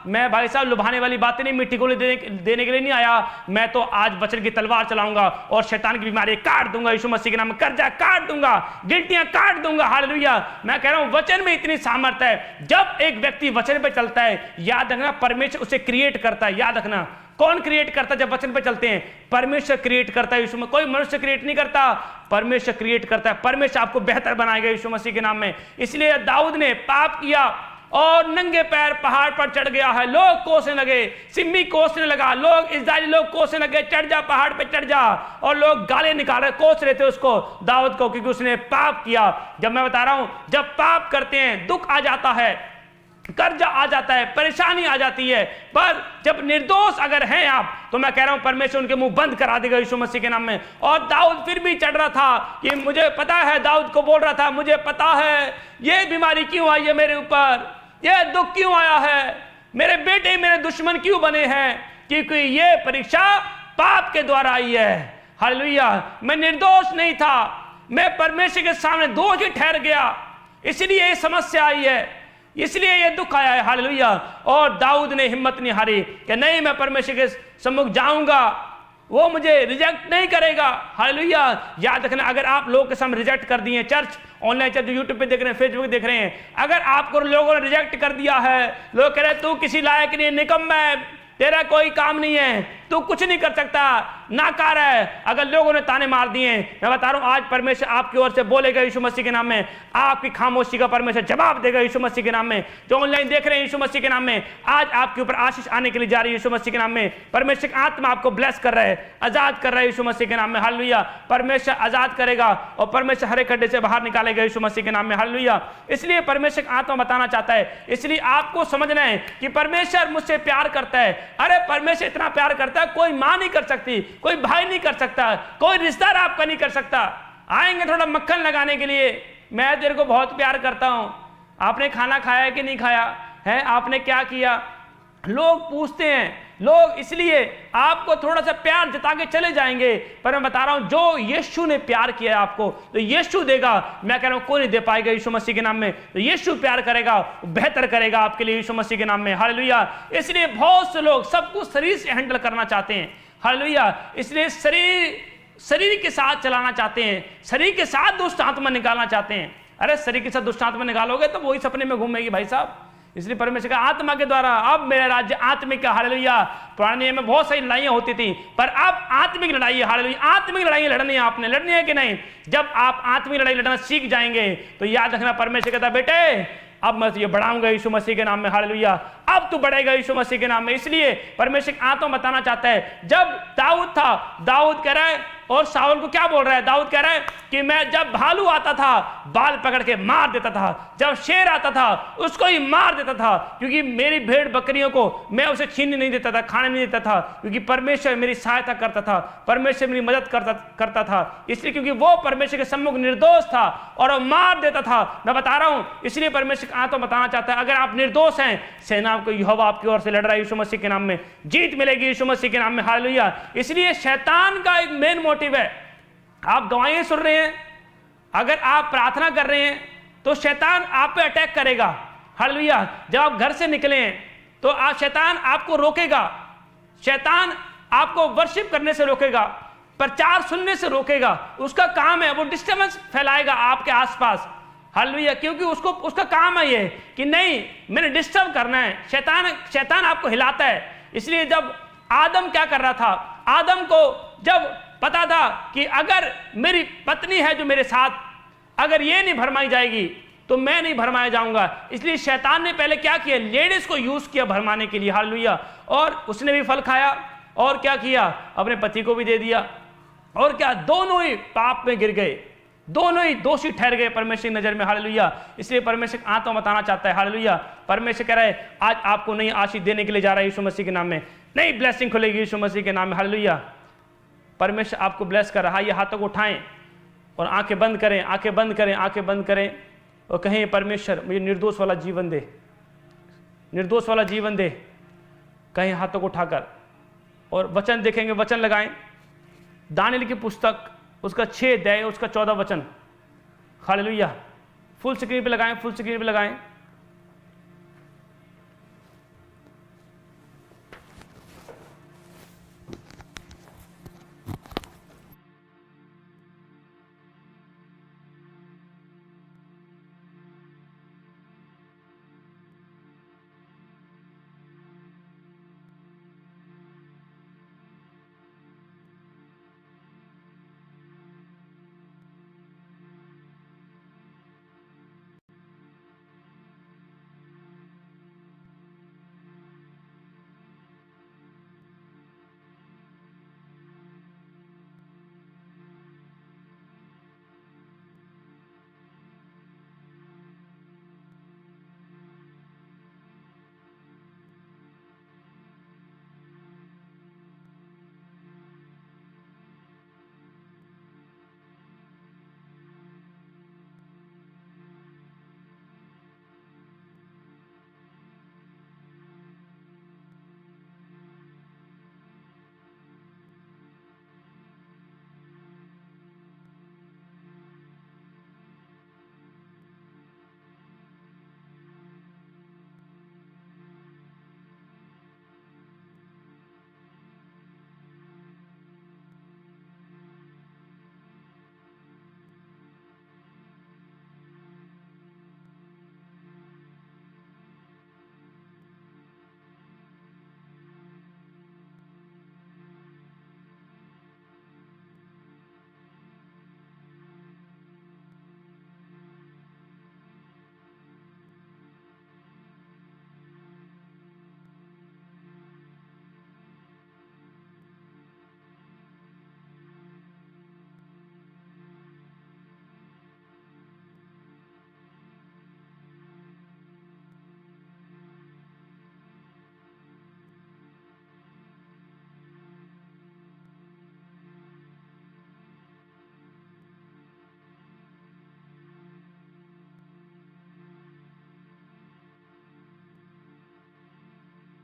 मैं भाई साहब लुभाने वाली बातें नहीं, मिट्टी गोली देने के लिए नहीं आया। मैं तो आज वचन की तलवार चलाऊंगा और शैतान की बीमारी काट दूंगा यीशु मसीह के नाम में, कर्जा काट दूंगा, गिल्टियां काट दूंगा। हालेलुया। मैं कह रहा हूं, वचन में इतनी सामर्थ्य है। जब एक व्यक्ति वचन पे चलता है, याद रखना परमेश्वर उसे क्रिएट करता है। याद रखना, कौन क्रिएट करता है जब वचन पे चलते हैं? परमेश्वर क्रिएट करता है यीशु में, कोई मनुष्य क्रिएट नहीं करता, परमेश्वर क्रिएट करता है। परमेश्वर आपको बेहतर बनाएगा यीशु मसीह के नाम में। इसलिए दाऊद ने पाप किया और नंगे पैर पहाड़ पर चढ़ गया है। लोग कोसने लगे, सिम्मी कोसने लगा, लोग इस्राएली लोग कोसने लगे, चढ़ जा पहाड़ पे चढ़ जा, और लोग गाले निकाल रहे, कोस रहे थे उसको, दाऊद को, क्योंकि उसने पाप किया। जब मैं बता रहा हूं, जब पाप करते हैं दुख आ जाता है, कर्जा आ जाता है, परेशानी आ जाती है, पर जब निर्दोष अगर हैं आप, तो मैं कह रहा हूं परमेश्वर उनके मुंह बंद करा देगा यीशु मसीह के नाम में। और दाऊद फिर भी चढ़ रहा था कि मुझे पता है, दाऊद को बोल रहा था, मुझे पता है ये बीमारी क्यों आई है मेरे ऊपर, ये दुख क्यों आया है, मेरे बेटे मेरे दुश्मन क्यों बने हैं, क्योंकि ये परीक्षा पाप के द्वारा आई है। हालेलुया। मैं निर्दोष नहीं था, मैं परमेश्वर के सामने दोषी ठहर गया, इसलिए ये समस्या आई है, इसलिए ये दुख आया है। हालेलुया। और दाऊद ने हिम्मत नहीं हारी कि नहीं, मैं परमेश्वर के सम्मुख जाऊंगा, वो मुझे रिजेक्ट नहीं करेगा। हालेलुया। याद रखना, अगर आप लोगों के सामने रिजेक्ट कर दिए, चर्च ऑनलाइन चर्च यूट्यूब पे देख रहे हैं, फेसबुक देख रहे हैं, अगर आपको लोगों ने रिजेक्ट कर दिया है, लोग कह रहे हैं तू किसी लायक नहीं, निकम्मा है, तेरा कोई काम नहीं है, तू कुछ नहीं कर सकता, नाकार है, अगर लोगों ने ताने मार दिए, मैं बता रहा हूं आज परमेश्वर आपकी ओर से बोलेगा यीशु मसीह के नाम में, आपकी खामोशी का परमेश्वर जवाब देगा यीशु मसीह के नाम में। जो ऑनलाइन देख रहे हैं यीशु मसीह के नाम में, आज आपके ऊपर आशीष आने के लिए जा रही है यीशु मसीह के नाम में। परमेश्वर की आत्मा आपको ब्लेस कर रहा है, आजाद कर रहा है यीशु मसीह के नाम में। हालेलुया। परमेश्वर आजाद करेगा और परमेश्वर हर एक खड्डे से बाहर निकालेगा यीशु मसीह के नाम में। हालेलुया। इसलिए परमेश्वर की आत्मा बताना चाहता है, इसलिए आपको समझना है कि परमेश्वर मुझसे प्यार करता है। अरे परमेश्वर इतना प्यार करता है, कोई मां नहीं कर सकती, कोई भाई नहीं कर सकता, कोई रिश्तेदार आपका नहीं कर सकता। आएंगे थोड़ा मक्खन लगाने के लिए, मैं तेरे को बहुत प्यार करता हूं, आपने खाना खाया कि नहीं खाया है, आपने क्या किया, लोग पूछते हैं, लोग इसलिए आपको थोड़ा सा प्यार जता के चले जाएंगे। पर मैं बता रहा हूं, जो यीशु ने प्यार किया आपको, तो यीशु देगा। मैं कह रहा हूं कोई नहीं दे पाएगा यीशु मसीह के नाम में, तो यीशु प्यार करेगा, बेहतर करेगा आपके लिए यीशु मसीह के नाम में। हालेलुया। इसलिए बहुत से लोग सब कुछ शरीर से हैंडल करना चाहते हैं। हालेलुया। इसलिए शरीर के साथ चलाना चाहते हैं, शरीर के साथ दुष्ट आत्मा निकालना चाहते हैं। अरे शरीर के साथ दुष्ट आत्मा निकालोगे तो वही सपने में घूमेगी भाई साहब। इसलिए परमेश्वर का आत्मा के द्वारा अब मेरा राज्य आत्मिक का। हालेलुया। पुराने नियम में बहुत सारी लड़ाइयां होती थी, पर अब आत्मिक लड़ाई है। हालेलुया। आत्मिक लड़ाई लड़नी है आपने, लड़नी है कि नहीं? जब आप आत्मिक लड़ाई लड़ना सीख जाएंगे तो याद रखना, परमेश्वर कहता बेटे अब मैं तुझे बढ़ाऊंगा यीशु मसीह के नाम में। हालेलुया। अब तू बढ़ेगा यीशु मसीह के नाम में। इसलिए परमेश्वर आत्मा बताना चाहता है, जब दाऊद था, दाऊद कह रहा है, और शाऊल को क्या बोल रहा है, दाऊद कह रहा है कि मैं जब भालू आता था बाल पकड़ के मार देता था, जब शेर आता था उसको ही मार देता था, क्योंकि मेरी भेड़ बकरियों को मैं उसे छीनने नहीं देता था, खाने नहीं देता था, क्योंकि परमेश्वर मेरी सहायता करता था, परमेश्वर मेरी मदद करता था। इसलिए क्योंकि वो परमेश्वर के सम्मुख निर्दोष था और वो मार देता था। मैं बता रहा हूं, इसलिए परमेश्वर का आत्मा बताना चाहता है, अगर आप निर्दोष हैं, सेना को यहोवा आपकी ओर से लड़ रहा है यीशु मसीह के नाम में, जीत मिलेगी यीशु मसीह के नाम में। हालेलुया। इसलिए शैतान का एक मेन मोटिव है, आप गवाहियां सुन रहे हैं, अगर आप प्रार्थना कर रहे हैं तो शैतान आप पे अटैक करेगा। हालेलुया। जब आप घर से निकले हैं तो शैतान आपको रोकेगा, शैतान आपको वर्शिप करने से रोकेगा, प्रचार सुनने से रोकेगा। उसका काम है वो डिस्टर्बेंस फैलाएगा आपके आसपास। हालेलुया। क्योंकि उसका काम है ये कि नहीं, मैंने डिस्टर्ब करना है। शैतान आपको हिलाता है। इसलिए जब आदम क्या कर रहा था, आदम को जब पता था कि अगर मेरी पत्नी है जो मेरे साथ, अगर ये नहीं भरमाई जाएगी तो मैं नहीं भरमाया जाऊंगा, इसलिए शैतान ने पहले क्या किया, लेडीज को यूज किया भरमाने के लिए। हालेलुया। और उसने भी फल खाया, और क्या किया, अपने पति को भी दे दिया, और क्या, दोनों ही पाप में गिर गए, दोनों ही दोषी ठहर गए परमेश्वर की नजर में। हालेलुया। इसलिए परमेश्वर आत्मा बताना चाहता है, हालेलुया, परमेश्वर कह रहा है आज आपको नई आशीष देने के लिए जा रहा है यीशु मसीह के नाम में, नई ब्लेसिंग खुलेगी यीशु मसीह के नाम में। हालेलुया। परमेश्वर आपको ब्लेस कर रहा है। ये हाथों को उठाएं और आंखें बंद करें, आंखें बंद करें, आंखें बंद करें, और कहें परमेश्वर मुझे निर्दोष वाला जीवन दे, निर्दोष वाला जीवन दे। कहें हाथों को उठाकर, और वचन देखेंगे, वचन लगाएं। दानियेल की पुस्तक उसका 6 अध्याय उसका 14 वचन। हालेलुया। फुल स्क्रीन पे लगाएं, फुल स्क्रीन पे लगाएं।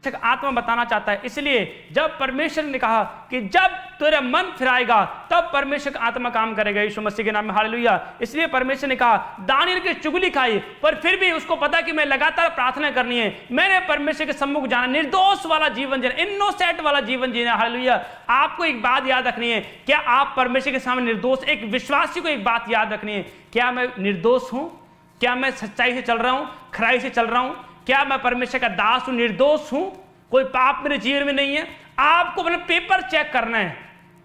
आत्मा बताना चाहता है। इसलिए जब परमेश्वर ने कहा कि जब तेरा मन फिराएगा तब परमेश्वर का आत्मा काम करेगा, यीशु मसीह के नाम में, हालेलुया। इसलिए परमेश्वर ने कहा दानियेल की चुगली खाई, पर फिर भी उसको पता कि मैं लगातार प्रार्थना करनी है, मैंने परमेश्वर के सम्मुख जाना, निर्दोष वाला जीवन जीना, इनोसेंट वाला जीवन जीना, हालेलुया। आपको एक बात याद रखनी है, क्या आप परमेश्वर के सामने निर्दोष, एक विश्वासी को एक बात याद रखनी है, क्या मैं निर्दोष हूं? क्या मैं सच्चाई से चल रहा हूं, खराई से चल रहा हूं? क्या मैं परमेश्वर का दास हूं, निर्दोष हूं? कोई पाप मेरे जीवन में नहीं है? आपको अपना पेपर चेक करना है।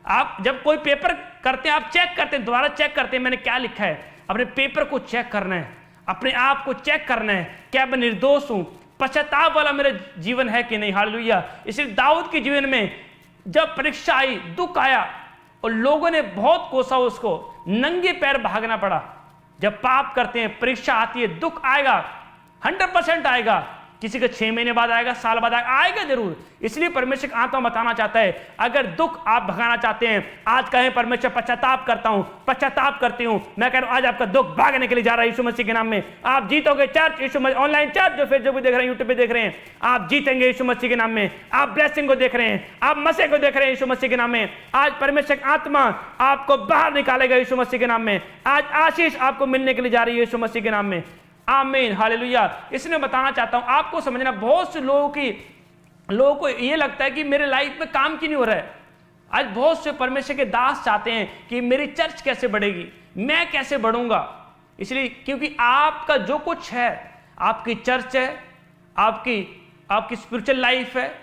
आप जब कोई पेपर करते हैं, आप चेक करते हैं, दोबारा चेक करते हैं मैंने क्या लिखा है, अपने पेपर को चेक करना है, अपने आप को चेक करना है, क्या मैं निर्दोष हूं, पश्चाताप वाला मेरा जीवन है कि नहीं, हालेलुया। इसलिए दाऊद के जीवन में जब परीक्षा आई, दुख आया और लोगों ने बहुत कोसा, उसको नंगे पैर भागना पड़ा। जब पाप करते हैं, परीक्षा आती है, दुख आएगा, 100% आएगा, किसी का 6 महीने बाद आएगा, साल बाद आएगा जरूर। इसलिए परमेश्वर का आत्मा बताना चाहता है, अगर दुख आप भगाना चाहते हैं, आज कहें परमेश्वर पश्चाताप करता हूं, पश्चाताप करती हूं, मैं कह रहा हूं आज आपका दुख भागने के लिए जा रहा है यीशु मसीह के नाम में। आप जीतोगे चर्च, यीशु मसीह ऑनलाइन चर्च जो फेसबुक पे देख रहे हैं, यूट्यूब पे देख रहे हैं, आप जीतेंगे यीशु मसीह के नाम में। आप ब्लेसिंग को देख रहे हैं, आप मसीह को देख रहे हैं यीशु मसीह के नाम में। आज परमेश्वर का आत्मा आपको बाहर निकालेगा यीशु मसीह के नाम में। आज आशीष आपको मिलने के लिए जा रही है यीशु मसीह के नाम में, आमीन, हालेलुया। इसलिए बताना चाहता हूं आपको समझना, बहुत से लोगों को ये लगता है कि मेरे लाइफ में काम क्यों नहीं हो रहा है। आज बहुत से परमेश्वर के दास चाहते हैं कि मेरी चर्च कैसे बढ़ेगी, मैं कैसे बढ़ूंगा। इसलिए क्योंकि आपका जो कुछ है, आपकी चर्च है, आपकी स्पिरिचुअल लाइफ है,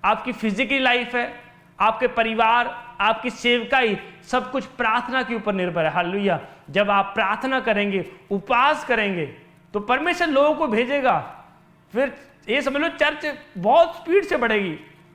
आपकी फिजिकल लाइफ है, आपके परिवार, आपकी सेवकाई, सब कुछ प्रार्थना के ऊपर निर्भर है, हालेलुया। जब आप प्रार्थना करेंगे, उपवास करेंगे, तो परमेश्वर लोगों को भेजेगा। फिर ये समझ लो चर्च बहुत स्पीड से बढ़ेगी।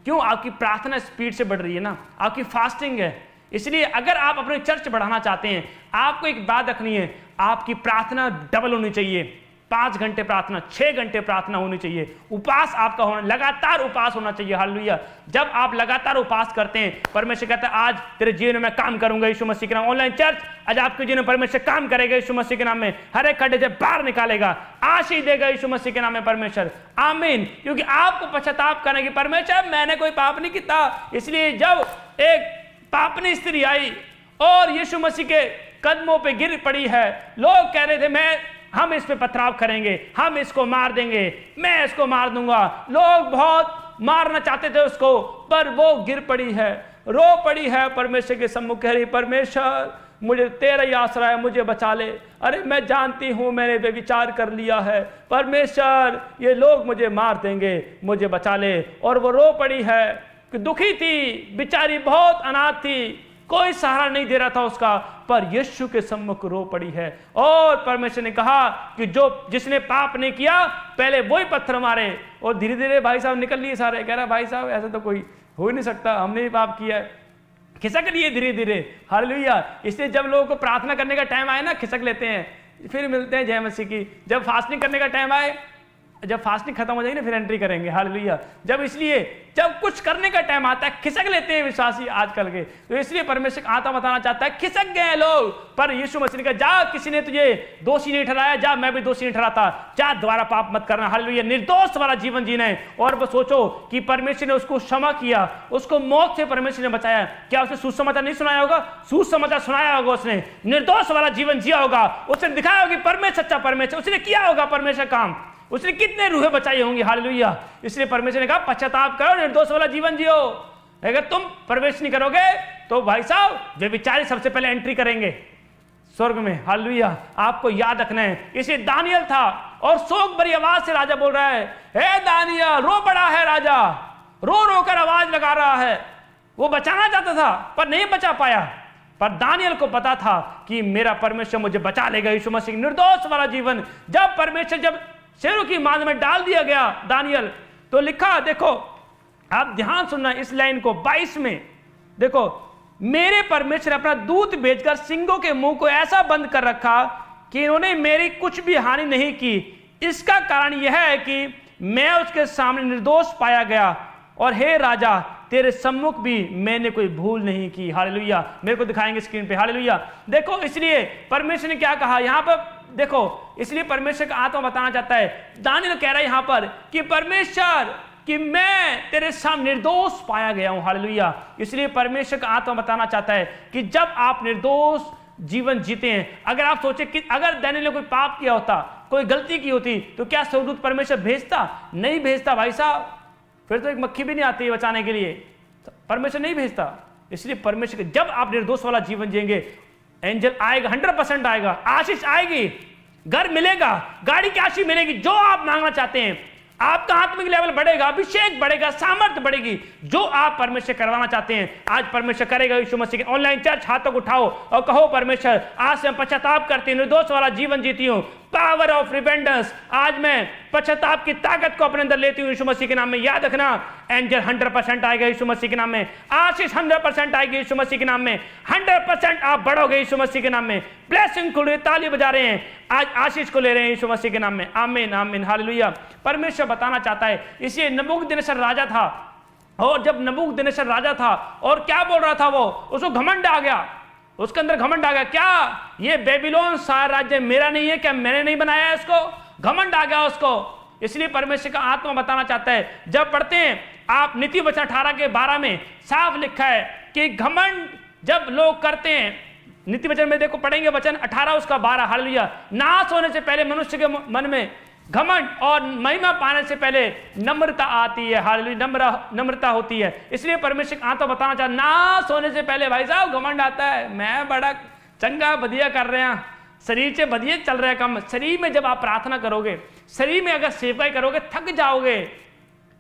क्यों? आपकी प्रार्थना स्पीड से बढ़ रही है ना, आपकी फास्टिंग है। इसलिए अगर आप अपने चर्च बढ़ाना चाहते हैं, आपको एक बात रखनी है, आपकी प्रार्थना डबल होनी चाहिए। 5 घंटे प्रार्थना, 6 घंटे प्रार्थना होनी चाहिए। उपास आपका होना, लगातार उपास होना चाहिए, हालेलुया। जब आप लगातार उपास करते हैं, परमेश्वर कहता है आज तेरे जीवन में काम करूंगा यीशु मसीह के नाम। ऑनलाइन चर्च आज आपके जीवन में परमेश्वर काम करेगा यीशु मसीह के नाम में, हर एक खड्डे से बाहर निकालेगा, आशीष देगा यीशु मसीह के नाम में परमेश्वर, आमीन। क्योंकि आपको पश्चाताप करने की, परमेश्वर मैंने कोई पाप नहीं किया। इसलिए जब एक पापनी स्त्री आई और यीशु मसीह के कदमों पर गिर पड़ी है, लोग कह रहे थे हम इस पे पथराव करेंगे, हम इसको मार देंगे, मैं इसको मार दूंगा। लोग बहुत मारना चाहते थे उसको, पर वो गिर पड़ी है, रो पड़ी है, परमेश्वर के सम्मुख कह रही, परमेश्वर मुझे तेरा ही आसरा है, मुझे बचा ले। अरे मैं जानती हूं मैंने व्यभिचार कर लिया है, परमेश्वर ये लोग मुझे मार देंगे, मुझे बचा ले। और वो रो पड़ी है, कि दुखी थी बेचारी, बहुत अनाथ थी, कोई सहारा नहीं दे रहा था उसका, पर यीशु के सम्मुख रो पड़ी है। और परमेश्वर ने कहा कि जिसने पाप नहीं किया पहले वही पत्थर मारे। और धीरे धीरे भाई साहब निकल लिए सारे, कह रहा भाई साहब ऐसा तो कोई हो ही नहीं सकता, हमने ही पाप किया है, खिसक लिए धीरे धीरे, हालेलुया। इसलिए जब लोगों को प्रार्थना करने का टाइम आए ना, खिसक लेते हैं, फिर मिलते हैं जय मसीह की। जब फास्टिंग करने का टाइम आए, जब फास्टिंग खत्म हो जाएगी ना, फिर एंट्री करेंगे, हालेलुया। जब कुछ करने का टाइम आता है, खिसक लेते हैं विश्वासी आजकल के। तो इसलिए परमेश्वर आत्मा बताना चाहता है, खिसक गए लोग, पर यीशु मसीह ने कहा जा, किसी ने तुझे दोषी नहीं ठहराया, जा मैं भी दोषी नहीं ठहराता, जा दोबारा पाप मत करना, हालेलुया। निर्दोष वाला जीवन जीना है। और वो सोचो कि परमेश्वर ने उसको क्षमा किया, उसको मौत से परमेश्वर ने बचाया। क्या उसने सुसमाचार नहीं सुनाया होगा? सुसमाचार सुनाया होगा, उसने निर्दोष वाला जीवन जिया होगा, उसने दिखाया होगा परमेश्वर सच्चा परमेश्वर, उसने किया होगा परमेश्वर काम, उसने कितने रूहें बचाई होंगी, हालेलुया। इसलिए परमेश्वर ने कहा पश्चाताप करो, निर्दोष वाला जीवन जियो। अगर तुम प्रवेश नहीं करोगे तो भाई साहब वे बेचारे सबसे पहले एंट्री करेंगे स्वर्ग में, हालेलुया। आपको याद रखना है। इसलिए दानियल था और शोक भरी आवाज से राजा बोल रहा है, हे दानियल, रो पड़ा है राजा, रो रो कर आवाज लगा रहा है। वो बचाना चाहता था पर नहीं बचा पाया, पर दानियल को पता था कि मेरा परमेश्वर मुझे बचा लेगा, यीशु मसीह। निर्दोष वाला जीवन जब शेरों की मांद में डाल दिया गया दानियल, तो लिखा, देखो आप ध्यान सुनना इस लाइन को, 22 में देखो, मेरे परमेश्वर अपना दूत भेजकर सिंहों के मुंह को ऐसा बंद कर रखा कि इन्होंने मेरी कुछ भी हानि नहीं की। इसका कारण यह है कि मैं उसके सामने निर्दोष पाया गया, और हे राजा तेरे सम्मुख भी मैंने कोई भूल नहीं की, हालेलुया। मेरे को दिखाएंगे स्क्रीन पे, हालेलुया। देखो इसलिए परमेश्वर ने क्या कहा यहां पर, देखो इसलिए परमेश्वर का आत्मा बताना चाहता है, दानियल कह रहा है यहां पर कि परमेश्वर कि मैं तेरे सामने निर्दोष पाया गया हूं। हालेलुया। इसलिए परमेश्वर का आत्मा बताना चाहता है कि जब आप निर्दोष जीवन जीते हैं, अगर आप सोचे कि अगर दानियेल ने कोई पाप किया होता, कोई गलती की होती, तो क्या स्वर्गदूत परमेश्वर भेजता? नहीं भेजता भाई साहब। फिर तो एक मक्खी भी नहीं आती है बचाने के लिए, परमेश्वर नहीं भेजता। इसलिए परमेश्वर जब आप निर्दोष वाला जीवन जिएंगे, एंजल आएगा, 100% आएगा, आशीष आएगी, घर मिलेगा, गाड़ी की आशीष मिलेगी, जो आप मांगना चाहते हैं। आपका आत्मिक लेवल बढ़ेगा, अभिषेक बढ़ेगा, सामर्थ्य बढ़ेगी। जो आप परमेश्वर करवाना चाहते हैं आज परमेश्वर करेगा यीशु मसीह के। ऑनलाइन चर्च हाथों को उठाओ और कहो, परमेश्वर आज से पश्चाताप करती हूं, निर्दोष वाला जीवन जीती हूं। पावर ऑफ रिपेंटेंस, आज मैं पश्चाताप की ताकत को अपने अंदर लेती हूं यीशु मसीह के नाम में। याद रखना, एंजल 100% आएगा यीशु मसीह के नाम में, आशीष 100% आएगी यीशु मसीह के नाम में, 100% आप बढ़ोगे यीशु मसीह के नाम में। ब्लेसिंग खुल रही, ताली बजा रहे हैं, आज आशीष को ले रहे हैं यीशु मसीह के नाम में। आमीन आमीन हालेलुया। परमेश्वर बताना चाहता है, इसलिए नबूकदनेस्सर राजा था, और जब नबूकदनेस्सर राजा था और क्या बोल रहा था वो, उसको घमंड आ गया, उसके अंदर घमंड आ गया। क्या ये बेबीलोन सारा राज्य मेरा नहीं है? क्या मैंने नहीं बनाया है इसको? घमंड आ गया उसको। इसलिए परमेश्वर का आत्मा बताना चाहता है, जब पढ़ते हैं आप नीति वचन 18 के 12 में साफ लिखा है कि घमंड जब लोग करते हैं, नीति वचन में देखो, पढ़ेंगे वचन 18 उसका 12, हालेलुया। नाश होने से पहले मनुष्य के मन में घमंड और महिमा पाने से पहले नम्रता आती है, हालेलुया, नम्रता होती है। इसलिए परमेश्वर का आत्मा बताना चाहता है, नाश होने से पहले भाई साहब घमंड आता है, मैं बड़ा चंगा बढ़िया कर रहे हैं, शरीर से बढ़िया चल रहा है काम। शरीर में जब आप प्रार्थना करोगे, शरीर में अगर सेवकाई करोगे, थक जाओगे,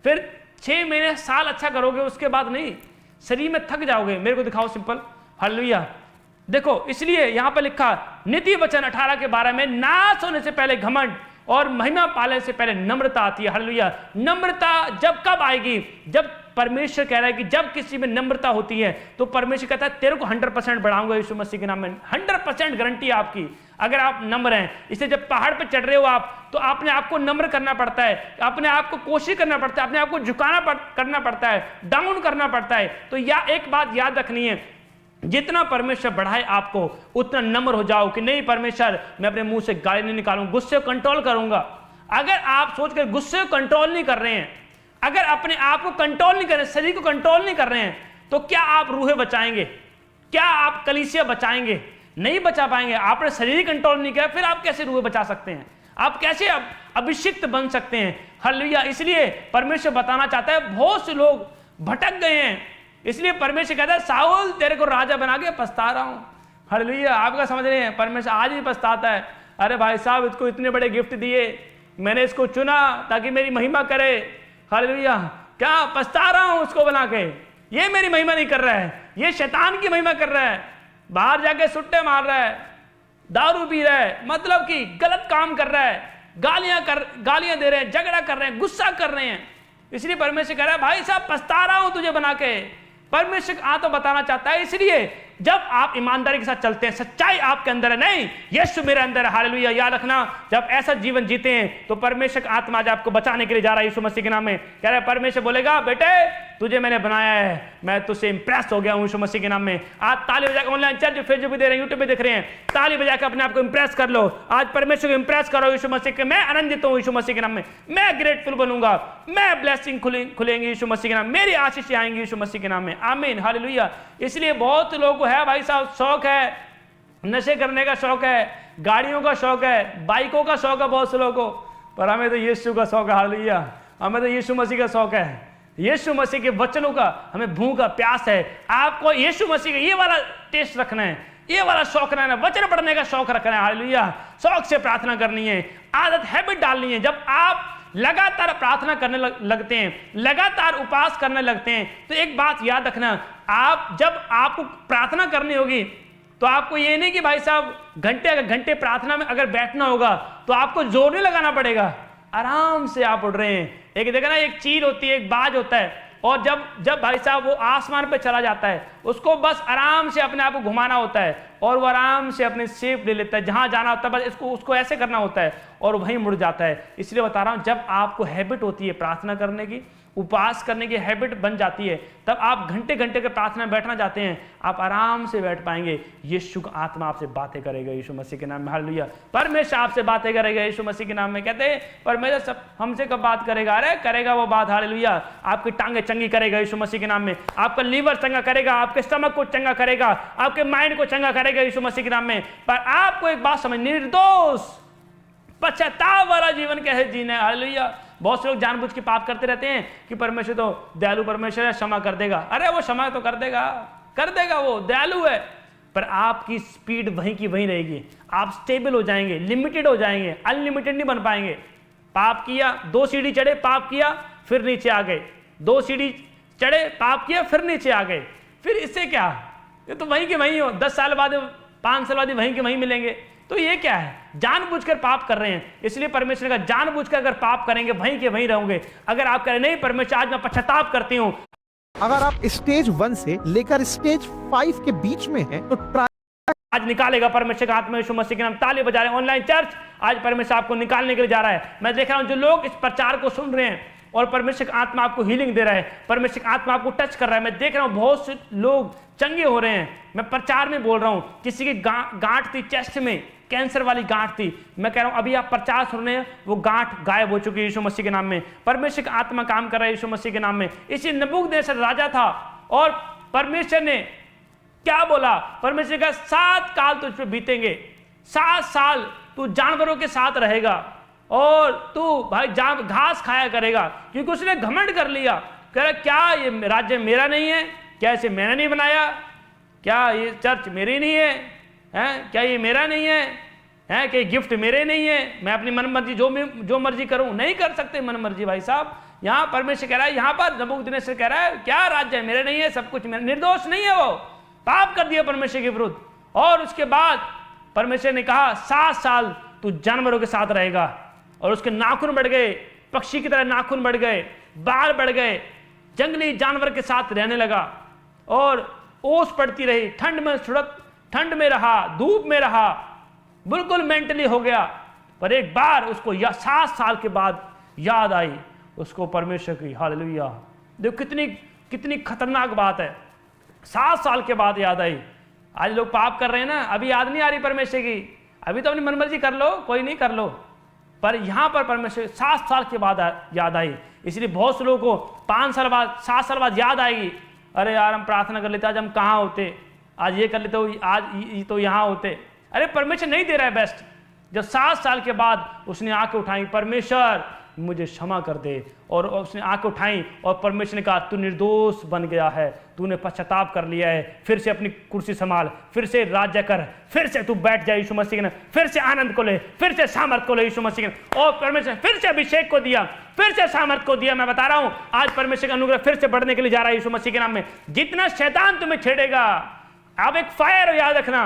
फिर 6 महीने साल अच्छा करोगे, उसके बाद नहीं, शरीर में थक जाओगे। मेरे को दिखाओ सिंपल, हालेलुया। देखो, इसलिए यहां पर लिखा नीति वचन 18 के 12 में, नाश होने से पहले घमंड और महिमा पाने से पहले नम्रता आती है, हालेलुया। नम्रता जब कब आएगी? जब परमेश्वर कह रहा है कि जब किसी में नम्रता होती है तो परमेश्वर कहता है तेरे को 100% बढ़ाऊंगा यीशु मसीह के नाम में। 100% गारंटी आपकी, अगर आप नम्र हैं। इसलिए जब पहाड़ पर चढ़ रहे हो आप, तो अपने आप को नम्र करना पड़ता है, अपने आप को कोशिश करना पड़ता है, अपने आप को झुकाना करना पड़ता है, डाउन करना पड़ता है। तो एक बात याद रखनी है, जितना परमेश्वर बढ़ाए आपको, उतना नम्र हो जाओ कि नहीं परमेश्वर, मैं अपने मुंह से गाली नहीं निकालूंगा, गुस्से को कंट्रोल करूंगा। अगर आप सोचकर गुस्से को कंट्रोल नहीं कर रहे हैं, अगर अपने आप को कंट्रोल नहीं कर रहे हैं, शरीर को कंट्रोल नहीं कर रहे हैं, तो क्या आप रूहें बचाएंगे? क्या आप कलीसिया बचाएंगे? नहीं बचा पाएंगे। आपने शरीर कंट्रोल नहीं किया, फिर आप कैसे रूहें बचा सकते हैं? आप कैसे अभिषिक्त बन सकते हैं? हालेलुया। इसलिए परमेश्वर बताना चाहता है, बहुत से लोग भटक गए हैं, इसलिए परमेश्वर कहता है, साउल तेरे को राजा बना के पछता रहा हूं। हालेलुया। आपका समझ रहे हैं, परमेश्वर आज भी पछताता है, अरे भाई साहब इसको इतने बड़े गिफ्ट दिए, मैंने इसको चुना ताकि मेरी महिमा करे, हालेलुया, क्या पछता रहा हूं उसको बना के। ये मेरी महिमा नहीं कर रहा है, ये शैतान की महिमा कर रहा है, बाहर जाके सुट्टे मार रहा है, दारू पी रहा है, मतलब कि गलत काम कर रहा है, गालियां दे रहे हैं, झगड़ा कर रहे हैं, गुस्सा कर रहे हैं। इसलिए परमेश्वर कह रहा है, भाई साहब पछता रहा हूं तुझे बना के। परमेश्वर तो बताना चाहता है, इसलिए जब आप ईमानदारी के साथ चलते हैं, सच्चाई आपके अंदर है, नहीं यीशु मेरे अंदर है, हालेलुया। याद रखना, जब ऐसा जीवन जीते हैं तो परमेश्वर का आत्मा आज आपको बचाने के लिए जा रहा है यीशु मसीह के नाम में। कह रहा है, परमेश्वर बोलेगा, बेटे तुझे मैंने बनाया है, मैं तुझसे इंप्रेस हो गया हूं यीशु मसीह के नाम में। आज ताली बजा के, ऑनलाइन चर्च फेसबुक पे दे रहे हैं, यूट्यूब पे देख रहे हैं, ताली बजा के अपने आप को इंप्रेस कर लो। आज परमेश्वर को इंप्रेस करो यीशु मसीह के, मैं आनंदित हूं यीशु मसीह के नाम में, मैं ग्रेटफुल बनूंगा, मैं ब्लेसिंग खुलेंगे यीशु मसीह के नाम, मेरी आशीष आएंगी यीशु मसीह के नाम में। आमीन हालेलुया। इसलिए बहुत लोगों को है भाई साहब, शौक है, नशे करने का शौक है, गाड़ियों का शौक है, बाइकों का शौक है बहुत से लोगों को, पर हमें तो यीशु का शौक है, हालेलुया। हमें तो यीशु मसीह का शौक है, यीशु मसीह के वचनों का हमें भूख का प्यास है। आपको यीशु मसीह का ये वाला टेस्ट रखना है, ये वाला शौक रखना है, वचन पढ़ने का शौक रखना है, हालेलुया। शौक से प्रार्थना करनी है, आदत हैबिट डालनी है। जब आप लगातार प्रार्थना करने लगते हैं, लगातार उपवास करने लगते हैं, तो एक बात याद रखना, आप जब आपको प्रार्थना करनी होगी तो आपको ये नहीं कि भाई साहब घंटे प्रार्थना में अगर बैठना होगा तो आपको जोर नहीं लगाना पड़ेगा, आराम से आप उड़ रहे हैं। एक देखा ना, एक चील होती है, एक बाज होता है, और जब भाई साहब वो आसमान पे चला जाता है, उसको बस आराम से अपने आप को घुमाना होता है और वो आराम से अपनी शेप ले लेता है, जहां जाना होता है बस उसको ऐसे करना होता है और वहीं मुड़ जाता है। इसलिए बता रहा हूं, जब आपको हैबिट होती है प्रार्थना करने की, उपवास करने की हैबिट बन जाती है, तब आप घंटे घंटे के प्रार्थना में बैठना चाहते हैं, आप आराम से बैठ पाएंगे। यीशु आत्मा आपसे बातें करेगा यीशु मसीह के नाम में, हालेलुया। परमेश्वर आपसे बातें करेगा यीशु मसीह के नाम में। कहते हैं परमेश्वर सब हमसे कब बात करेगा? अरे करेगा वो बात, हालेलुया। आपकी टांगें चंगी करेगा यीशु मसीह के नाम में, आपका लीवर चंगा करेगा, आपके स्टमक को चंगा करेगा, आपके माइंड को चंगा करेगा यीशु मसीह के नाम में। पर आपको एक बात समझ, निर्दोष पश्चाताप वाला जीवन कैसे जीना है, हालेलुया। बहुत से लोग जानबूझ के पाप करते रहते हैं कि परमेश्वर तो दयालु परमेश्वर है, क्षमा कर देगा। अरे वो क्षमा तो कर देगा, वो दयालु है, पर आपकी स्पीड वहीं की वहीं रहेगी। आप स्टेबल हो जाएंगे, लिमिटेड हो जाएंगे, अनलिमिटेड नहीं बन पाएंगे। पाप किया, 2 सीढ़ी चढ़े, पाप किया, फिर नीचे आ गए, 2 सीढ़ी चढ़े, पाप किया, फिर नीचे आ गए, फिर इससे क्या? ये तो वहीं के वहीं हो, 10 साल बाद 5 साल बाद वहीं के वहीं मिलेंगे। तो ये क्या है? जानबूझकर पाप कर रहे हैं। इसलिए परमेश्वर ने कहा जानबूझकर अगर पाप करेंगे वहीं के वहीं रहोगे। अगर आप कह रहे नहीं परमेश्वर आज मैं पश्चाताप करती हूं, अगर आप स्टेज 1 से लेकर स्टेज 5 के बीच में हैं तो आज निकालेगा परमेश्वर का आत्मा यीशु मसीह के नाम। ताली बजा रहे हैं ऑनलाइन चर्च, आज परमेश्वर आपको निकालने के लिए जा रहा है। मैं देख रहा हूं जो लोग इस प्रचार को सुन रहे हैं और परमेश्वर का आत्मा आपको हीलिंग दे रहा है, परमेश्वर का आत्मा आपको टच कर रहा है। मैं देख रहा हूं बहुत से लोग चंगे हो रहे हैं। मैं प्रचार में बोल रहा हूं, किसी की गांठ थी चेस्ट में, कैंसर वाली गांठ थी, मैं कह रहा हूं अभी आप प्रचार सुन रहे हैं, वो गांठ गायब हो चुकी है यीशु मसीह के नाम में। परमेश्वर का आत्मा काम कर रहा है यीशु मसीह के नाम में। इसी नबूकदनेस्सर राजा था और परमेश्वर ने क्या बोला? परमेश्वर का 7 काल तुझ पे बीतेंगे, 7 साल तू जानवरों के साथ रहेगा और तू भाई घास खाया करेगा, क्योंकि उसने घमंड कर लिया। कह रहा क्या ये राज्य मेरा नहीं है? क्या इसे मैंने नहीं बनाया? क्या ये चर्च मेरी नहीं है? हैं? क्या ये मेरा नहीं है? हैं? क्या गिफ्ट मेरे नहीं है? मैं अपनी मन मर्जी जो मर्जी करूं? नहीं कर सकते मन मर्जी भाई साहब। यहाँ परमेश्वर कह रहा है, यहाँ पर नबूकदनेस्सर कह रहा है क्या राज्य है मेरे नहीं है, सब कुछ मेरा। निर्दोष नहीं है, वो पाप कर दिया परमेश्वर के विरुद्ध। और उसके बाद परमेश्वर ने कहा 7 साल तू जानवरों के साथ रहेगा। और उसके नाखून बढ़ गए, पक्षी की तरह नाखून बढ़ गए, बाल बढ़ गए, जंगली जानवर के साथ रहने लगा और ओस पड़ती रही, ठंड में रहा, धूप में रहा, बिल्कुल मेंटली हो गया। पर एक बार उसको 7 साल के बाद याद आई उसको परमेश्वर की, हालेलुया। देखो कितनी खतरनाक बात है, 7 साल के बाद याद आई। आज लोग पाप कर रहे हैं ना, अभी याद नहीं आ रही परमेश्वर की, अभी तो अपनी मनमर्जी कर लो, कोई नहीं कर लो, पर यहां पर परमेश्वर 7 साल के बाद याद आई। इसलिए बहुत से लोगों को 5 साल बाद 7 साल बाद याद आएगी, अरे यार हम प्रार्थना कर लेते, आज हम कहाँ होते, आज ये कर लेते, आज तो यहाँ होते। अरे परमेश्वर नहीं दे रहा है बेस्ट। जब 7 साल के बाद उसने आंखें उठाई, परमेश्वर मुझे क्षमा कर दे, और उसने आंखें उठाई और परमेश्वर ने कहा तू निर्दोष बन गया है, तूने पश्चाताप कर लिया है, फिर से अपनी कुर्सी संभाल, फिर से राज्य कर, फिर से तू बैठ जाए यीशु मसीह ने, फिर से आनंद को ले, फिर से सामर्थ को ले यीशु मसीह ने। और परमेश्वर फिर से अभिषेक को दिया, फिर से सामर्थ को दिया। मैं बता रहा हूं आज परमेश्वर का अनुग्रह फिर से बढ़ने के लिए जा रहा है यीशु मसीह के नाम में। जितना शैतान तुम्हें छेड़ेगा, आप एक फायर हो, याद रखना,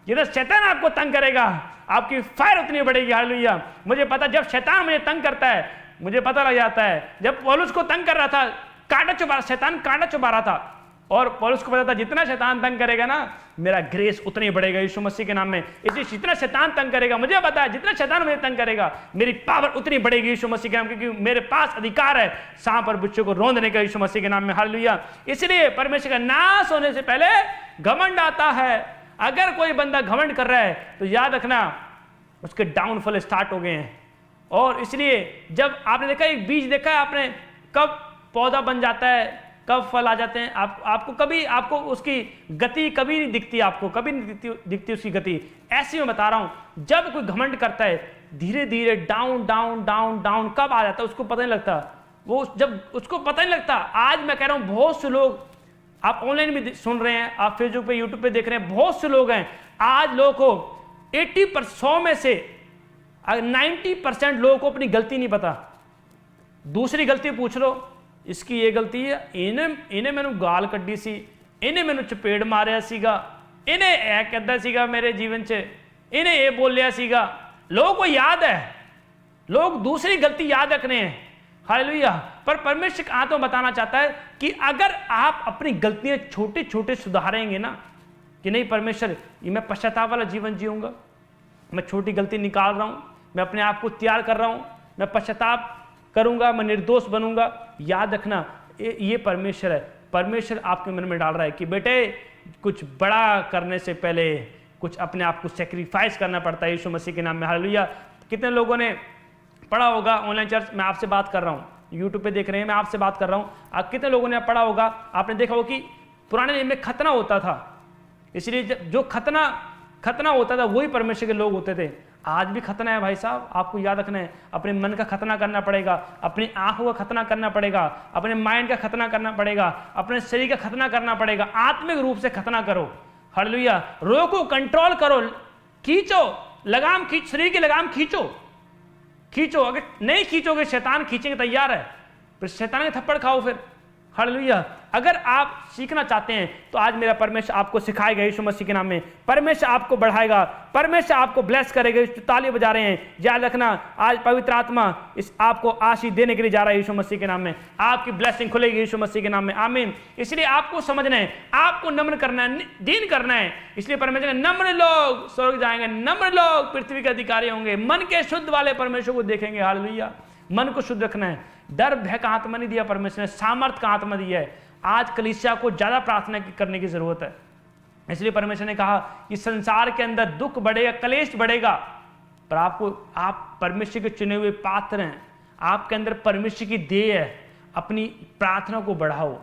जितना शैतान आपको तंग करेगा आपकी फायर उतनी बढ़ेगी, हालेलुया। मुझे पता, जब शैतान मुझे तंग करता है मुझे पता लग जाता है। जब पौलुस को तंग कर रहा था, शैतान कांटा चुभा रहा था, और पौलुस को पता था जितना शैतान तंग करेगा ना मेरा ग्रेस उतना ही बढ़ेगा यीशु मसीह के नाम में। इसलिए जितना शैतान तंग करेगा, मुझे पता है जितना शैतान मुझे तंग करेगा मेरी पावर उतनी बढ़ेगी यीशु मसीह के नाम, क्योंकि मेरे पास अधिकार है सांप और बिच्छू को रौंदने का यीशु मसीह के नाम में, हालेलुया। इसलिए परमेश्वर का नाश होने से पहले घमंड आता है। अगर कोई बंदा घमंड कर रहा है तो याद रखना उसके डाउनफॉल स्टार्ट हो गए हैं। और इसलिए जब आपने देखा, एक बीज देखा है आपने, कब पौधा बन जाता है, कब फल आ जाते हैं, आपको उसकी गति कभी नहीं दिखती, आपको कभी नहीं दिखती उसकी गति। ऐसे मैं बता रहा हूं, जब कोई घमंड करता है धीरे धीरे डाउन डाउन डाउन डाउन कब आ जाता है उसको पता नहीं लगता। वो जब उसको पता नहीं लगता, आज मैं कह रहा हूं बहुत से लोग, आप ऑनलाइन भी सुन रहे हैं, आप फेसबुक पे यूट्यूब पे देख रहे हैं, बहुत से लोग हैं आज लोगों को 80% में से 90% लोगों को अपनी गलती नहीं पता। दूसरी गलती पूछ लो, इसकी ये गलती है, इन्हें मैंने गाल कड्डी सी, इन्हें मैंने चपेड़ मारिया सीगा, इन्हें ऐ कहता सीगा मेरे जीवन च, इन्हें ये बोलिया सीगा। लोगों को याद है, लोग दूसरी गलती याद रख रहे हैं, हालेलुया। पर परमेश्वर का आत्मा बताना चाहता है कि अगर आप अपनी गलतियां छोटे छोटे सुधारेंगे ना, कि नहीं परमेश्वर ये मैं पश्चाताप वाला जीवन जीऊंगा, मैं छोटी गलती निकाल रहा हूं, मैं अपने आप को तैयार कर रहा हूं, मैं पश्चाताप करूंगा, मैं निर्दोष बनूंगा। याद रखना ये परमेश्वर है। परमेश्वर आपके मन में डाल रहा है कि बेटे कुछ बड़ा करने से पहले कुछ अपने आप को सेक्रीफाइस करना पड़ता है यीशु मसीह के नाम में। हालेलुया। कितने लोगों ने पढ़ा होगा, ऑनलाइन चर्च मैं आपसे बात कर रहा हूँ, यूट्यूब पे देख रहे हैं, मैं आपसे बात कर रहा हूँ, आप कितने लोगों ने पढ़ा होगा, आपने देखा होगा कि पुराने नियम में खतना होता था, इसलिए जो खतना होता था वही परमेश्वर के लोग होते थे। आज भी खतना है भाई साहब, आपको याद रखना है, अपने मन का खतना करना पड़ेगा, अपनी आंखों का खतना करना पड़ेगा, अपने माइंड का खतना करना पड़ेगा, अपने शरीर का खतना करना पड़ेगा, आत्मिक रूप से खतना करो। हालेलुया। रोको, कंट्रोल करो, खींचो, लगाम खींच, शरीर की लगाम खींचो। अगर नहीं खींचोगे शैतान खींचेंगे तैयार है, फिर शैतान के थप्पड़ खाओ फिर। हालेलुया। अगर आप सीखना चाहते हैं तो आज मेरा परमेश्वर आपको सिखाएगा यीशु मसीह के नाम में। परमेश्वर आपको बढ़ाएगा, परमेश्वर आपको ब्लेस करेगा। ताली बजा रहे हैं, याद रखना आज पवित्र आत्मा इस आपको आशीष देने के लिए जा रहा है यीशु मसीह के नाम में। आपकी ब्लेसिंग खुलेगी यीशु मसीह के नाम में। आमीन। इसलिए आपको समझना है, आपको नम्र करना है, दीन करना है। इसलिए परमेश्वर नम्र लोग स्वर्ग जाएंगे, नम्र लोग पृथ्वी के अधिकारी होंगे, मन के शुद्ध वाले परमेश्वर को देखेंगे। हालेलुया। मन को शुद्ध रखना है। डर भय का आत्मा नहीं दिया परमेश्वर ने, सामर्थ का आत्मा दिया है। आज कलीसिया को ज्यादा प्रार्थना करने की जरूरत है। इसलिए परमेश्वर ने कहा कि संसार के अंदर दुख बढ़ेगा, कलेश बढ़ेगा, पर आप परमेश्वर के चुने हुए पात्र हैं, आपके अंदर परमेश्वर की देह है। अपनी प्रार्थना को बढ़ाओ,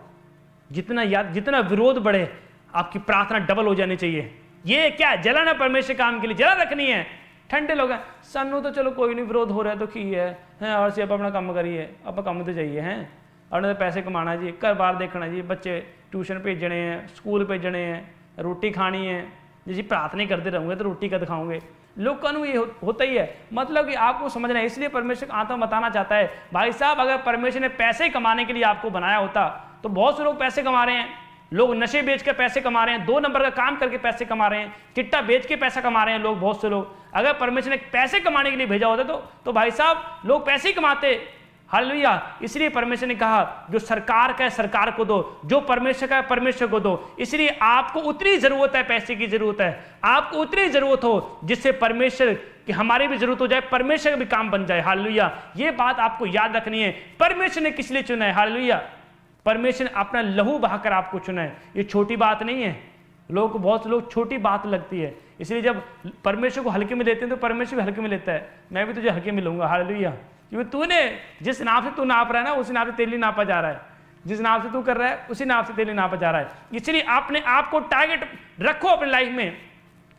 जितना विरोध बढ़े आपकी प्रार्थना डबल हो जानी चाहिए। ये क्या जलन है परमेश्वर काम के लिए, जलन रखनी है। ठंडे लोग हैं, सानू तो चलो कोई नहीं, विरोध हो रहा है तो की है और से आप अपना काम करिए, आप काम तो चाहिए हैं, और पैसे कमाना जी, घर बार देखना जी, बच्चे ट्यूशन भेजने हैं, स्कूल भेजने हैं, रोटी खानी है जी। प्रार्थना करते रहूँगे तो रोटी का दिखाऊंगे। लोगों को ये होता ही है। मतलब कि आपको समझना है। इसलिए परमेश्वर आत्मा बताना चाहता है, भाई साहब अगर परमेश्वर ने पैसे कमाने के लिए आपको बनाया होता तो बहुत से लोग पैसे कमा रहे हैं। लोग नशे बेच के पैसे कमा रहे हैं, 2 नंबर का काम करके पैसे कमा रहे हैं, चिट्टा बेच के पैसा कमा रहे हैं लोग, बहुत से लोग। अगर परमेश्वर ने पैसे कमाने के लिए भेजा होता तो भाई साहब लोग पैसे ही कमाते। हालेलुया। इसलिए परमेश्वर ने कहा जो सरकार का है सरकार को दो, जो परमेश्वर का है परमेश्वर को दो। इसलिए आपको उतनी जरूरत है, पैसे की जरूरत है, आपको उतनी जरूरत हो जिससे परमेश्वर की हमारी भी जरूरत हो जाए, परमेश्वर का भी काम बन जाए। हालेलुया। ये बात आपको याद रखनी है। परमेश्वर ने किस लिए चुना है? हालेलुया। परमेश्वर ने अपना लहू बहाकर आपको चुना है। ये छोटी बात नहीं है। लोगों को बहुत लोग छोटी बात लगती है, इसलिए जब परमेश्वर को हल्के में लेते हैं तो परमेश्वर भी हल्के में लेता है। मैं भी तुझे हल्के में लूंगा। हालेलुया। क्योंकि तूने जिस नाप से तू नाप रहा है ना, उसी नाप से तेरे लिए नापा जा रहा है। जिस नाप से तू कर रहा है उसी नाप से तेरे लिए नापा जा रहा है। इसलिए अपने आप को टारगेट रखो, अपनी लाइफ में,